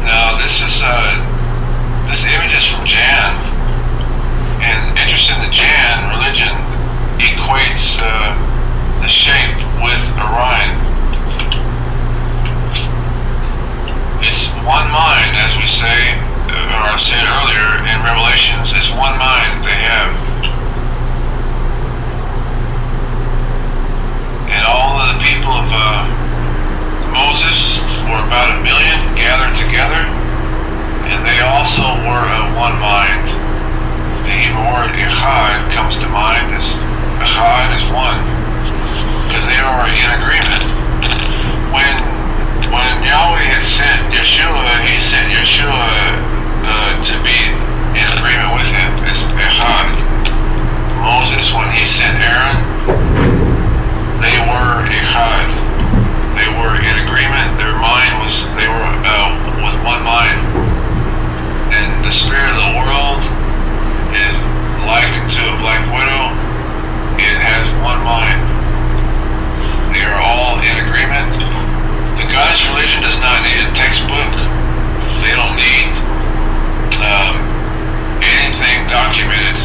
Now this image is from Jan, and interesting that Jan religion equates the shape with Orion. It's one mind, as we say, or I said earlier in Revelations, it's one mind they have. And all of the people of Moses were about 1 million gathered together, and they also were of one mind. The Hebrew word echad comes to mind as echad is one, because they are in agreement. When Yahweh had sent Yahshua, he sent Yahshua to be in agreement with him as echad. Moses, when he sent Aaron, they were echad. They were in agreement. Their mind was, they were with one mind. And the spirit of the world is likened to a black widow. It has one mind. They are all in agreement. The goddess religion does not need a textbook. They don't need anything documented.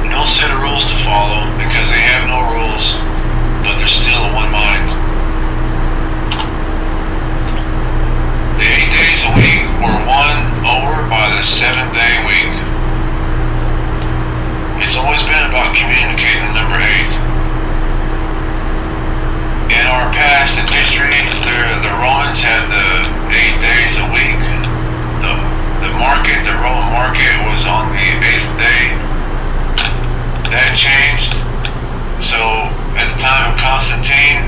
No set of rules to follow, because they have no rules, but they're still in one mind. The 8 days a week were won over by the 7-day week. It's always been about communicating the number 8. In our past in history, the Romans had the 8 days a week. The Roman market was on the 8th day. That changed. So at the time of Constantine,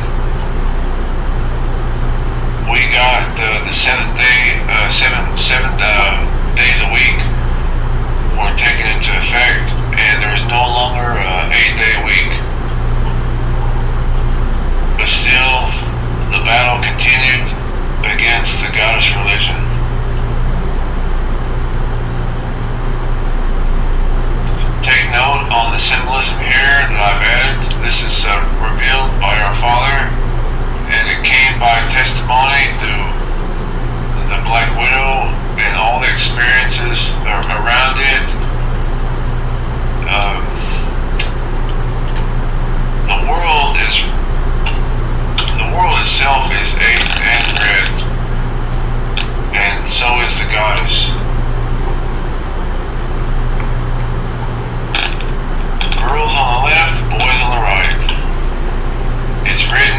we got the 7th day, seven days a week were taken into effect, and there was no longer an 8-day week. But still, the battle continued against the goddess religion. Take note on the symbolism here that I've added. This is revealed by our Father, and it came by testimony through the Black Widow and all the experiences around it. The world itself is 8 and red, and so is the goddess. Girls on the left, boys on the right. It's written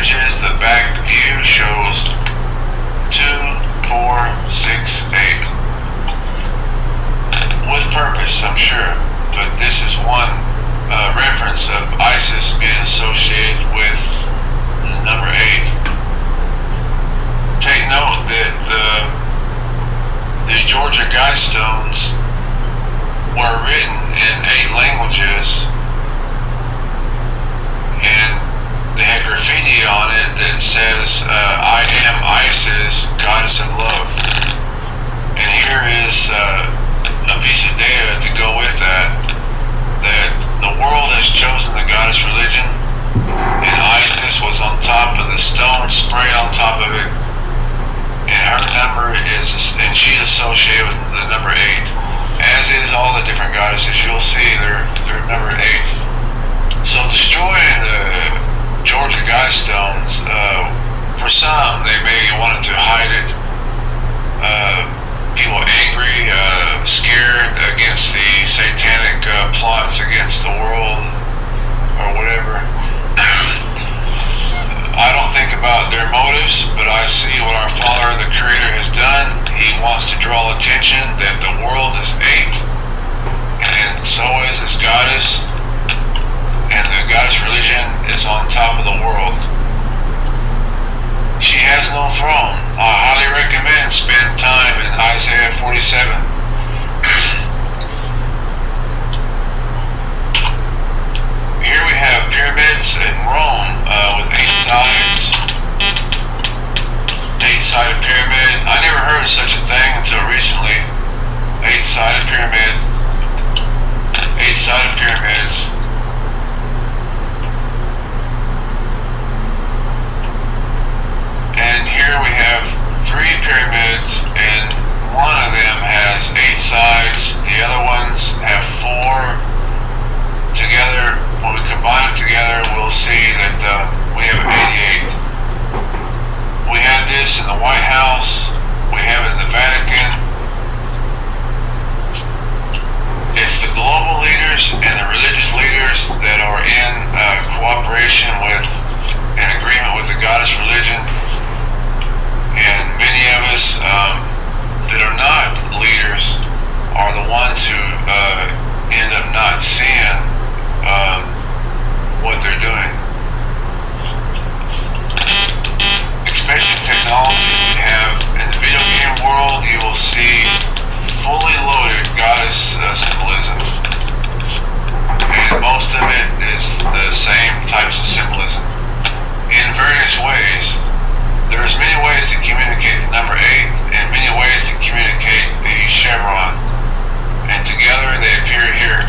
images, the back view shows 2, 4, 6, 8. With purpose, I'm sure. But this is one reference of Isis being associated with the number 8. Take note that the Georgia Guidestones were written in 8 languages, and they had graffiti on it that says, I am Isis, goddess of love. And here is a piece of data to go with that the world has chosen the goddess religion, and Isis was on top of the stone, sprayed on top of it, and her number is, and she's associated with the number 8, as is all the different goddesses. You'll see they're number 8. So destroying the Georgia Guidestones, for some, they may wanted to hide it. People angry, scared against the satanic plots against the world, or whatever. I don't think about their motives, but I see what our Father, the Creator, has done. He wants to draw attention that the world is 8, and so is its goddess, and the goddess religion is on top of the world. She has no throne. I highly recommend spend time in Isaiah 47. Here we have pyramids in Rome with 8 sides. 8-sided pyramid. I never heard of such a thing until recently. 8-sided pyramid. 8-sided pyramids. And here we have 3 pyramids, and one of them has 8 sides. The other ones have 4 together. When we combine them together, we'll see that we have 88. We have this in the White House. We have it in the Vatican. It's the global leaders and the religious leaders that are in cooperation with and agreement with the goddess religion. And many of us that are not leaders are the ones who end up not seeing what they're doing. Especially technology we have in the video game world, you will see fully loaded goddess symbolism. And most of it is the same types of symbolism in various ways. There's many ways to communicate the number 8 and many ways to communicate the chevron. And together they appear here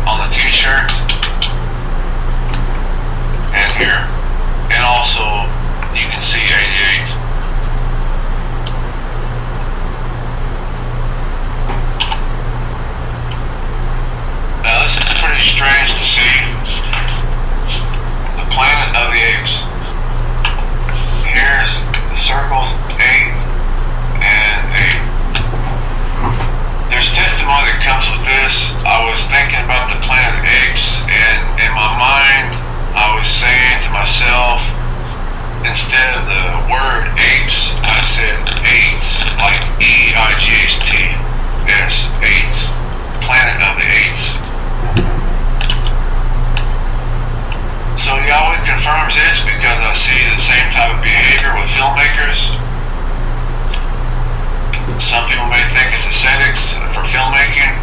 on the t-shirt and here. And also you can see 88. Now this is pretty strange to see. The planet of the apes. Here's the circles 8 and 8. There's testimony that comes with this. I was thinking about the planet of apes, and in my mind I was saying to myself, instead of the word apes, I said eights, like E-I-G-H-T-S, eights, planet of the eights. So Yahweh confirms this because I see the same type of behavior with filmmakers. Some people may think it's aesthetics for filmmaking,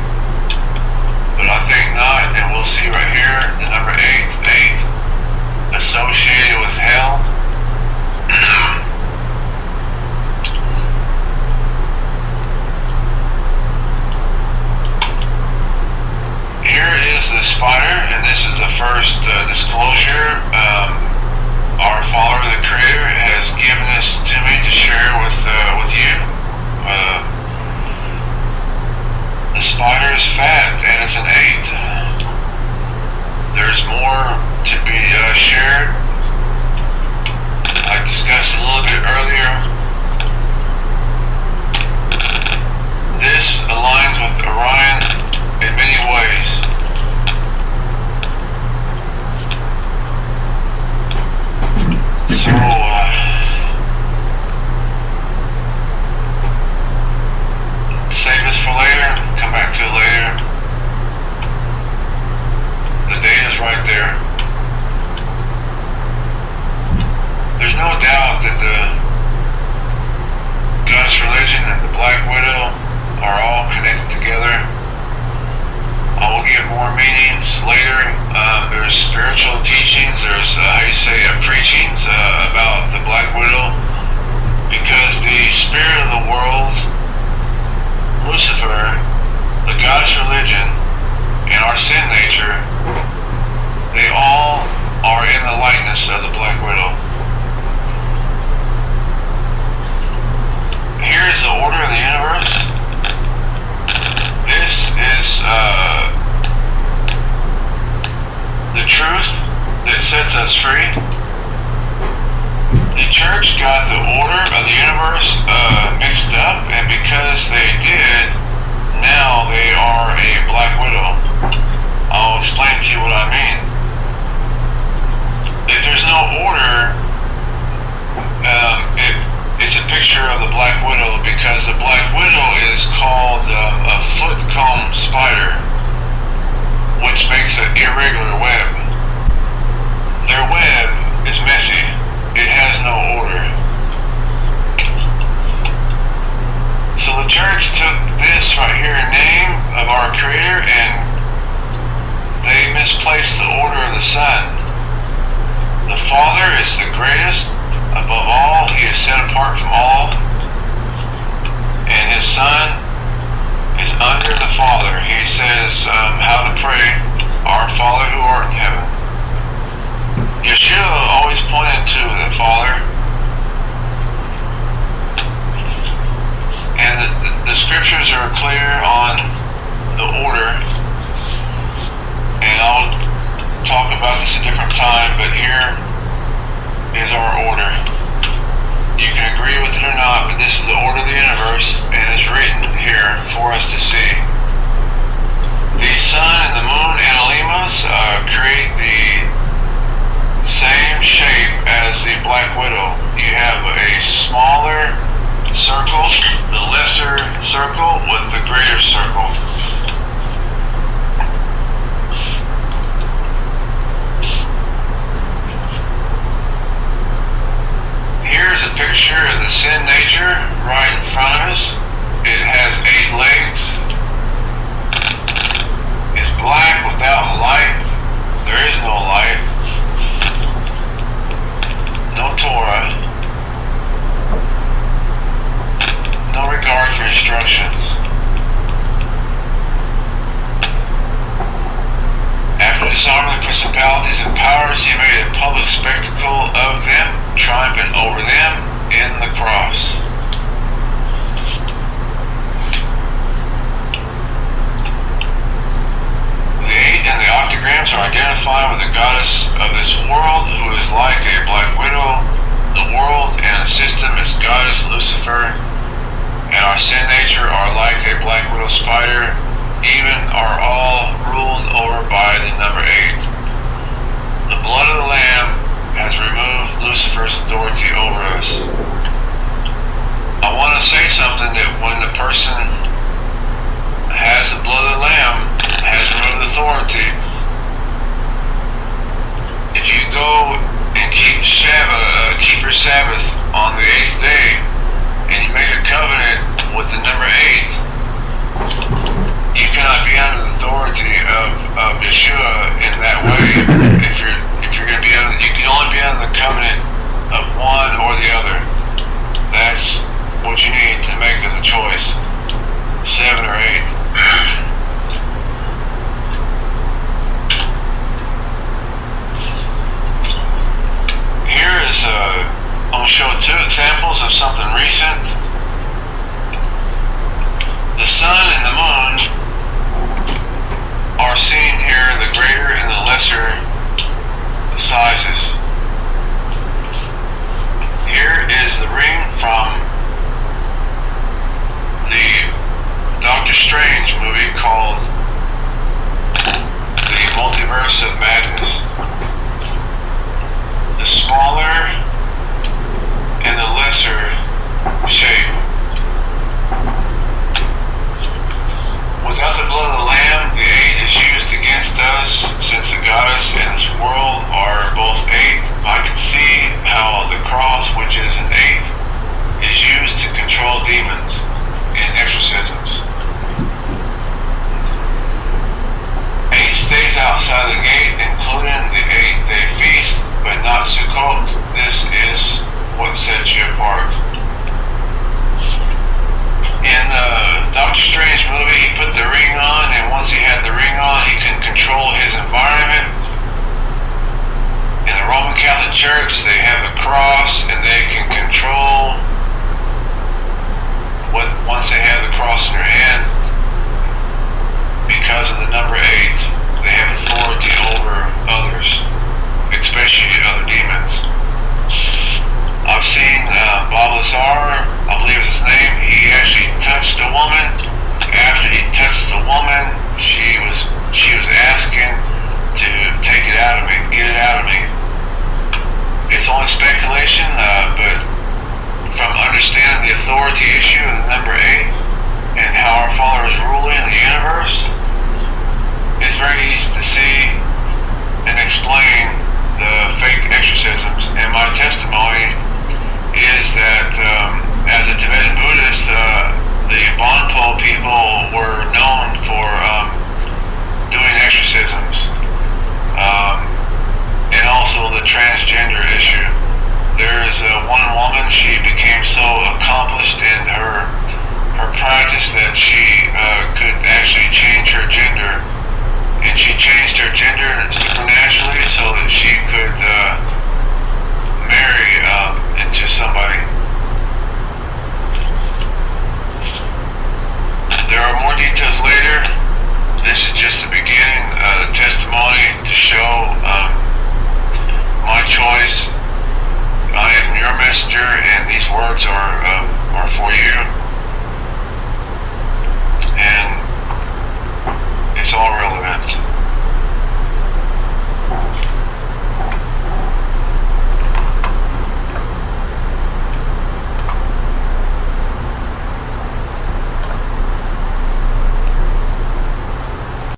but I think not, and we'll see right here, the number 8, associated with hell. Here is the spider, and this is the first disclosure. Our Father, the Creator, has given this to me to share with you. The spider is fat, and it's an 8. There's more to be shared. I discussed a little bit earlier. This aligns with Orion in many ways. So, save this for later, come back to it later. The data's right there. There's no doubt that the Goddess religion and the Black Widow are all connected together. I will give more meanings later. There's spiritual teachings, there's preachings about the Black Widow, because the spirit of the world, Lucifer, the Goddess religion, and our sin nature, they all are in the likeness of the Black Widow. Here is the order of the universe. This is the truth that sets us free. The church got the order of the universe mixed up, and because they did, now they are a Black Widow. I'll explain to you what I mean. If there's no order, it's a picture of the Black Widow, because the Black Widow is called a foot-comb spider, which makes an irregular web. Their web is messy. It has no order. So the church took this right here, name of our Creator, and they misplaced the order of the Son. The Father is the greatest above all. He is set apart from all. And His Son is under the Father. He says how to pray, Our Father who art in heaven. Yahshua always pointed to the Father. And the scriptures are clear on the order. And I'll talk about this a different time, but here is our order. You can agree with it or not, but this is the order of the universe, and it's written here for us to see. The sun and the moon and Alimas create the same shape as the Black Widow. You have a smaller circle, the lesser circle, with the greater circle. Here's a picture of the sin nature right in front of us. It has 8 legs. It's black without light. There is no light. No Torah. No regard for instructions. After disarming the principalities and powers, He made a public spectacle of them, triumphant over them in the cross. The 8 and the octograms are identified with the goddess of this world, who is like a Black Widow. The world and the system is goddess Lucifer, and our sin nature are like a Black Widow spider, even are all ruled over by the number 8. The blood of the Lamb has removed Lucifer's authority over us. I want to say something, that when the person has the blood of the Lamb, has removed authority, if you go and keep your Sabbath on the 8th day, and you make a covenant with the number 8, you cannot be under the authority of Yahshua in that way. If you're going to be under, you can only be under the covenant of one or the other. That's what you need to make as a choice, 7 or 8. Here is I'm going to show 2 examples of something recent. The sun and the moon are seen here, the greater and the lesser sizes. Here is the ring from the Doctor Strange movie called The Multiverse of Madness. The smaller demons in exorcisms. 8 stays outside the gate, including the 8-day feast, but not Sukkot. This is what sets you apart. In Doctor Strange movie, he put the ring on, and once he had the ring on, he can control his environment. In the Roman Catholic Church, they have the cross, and they can control once they have the cross in their hand. Because of the number 8, they have authority over others, especially other demons. I've seen Bob Lazar, I believe is his name. He actually touched a woman. After he touched the woman, she was asking to take it out of me, get it out of me. It's only speculation, but from understanding the authority issue of the number 8 and how our Father is ruling the universe, it's very easy to see and explain the fake exorcisms. And my testimony is that as a Tibetan Buddhist, the Bonpo people were known for doing exorcisms, and also the transgender issue. There is one woman, she became so accomplished in her practice that she could actually change her gender, and she changed her gender supernaturally so that she could marry into somebody. There are more details later. This is just the beginning, the testimony to show my choice. I am your messenger, and these words are for you.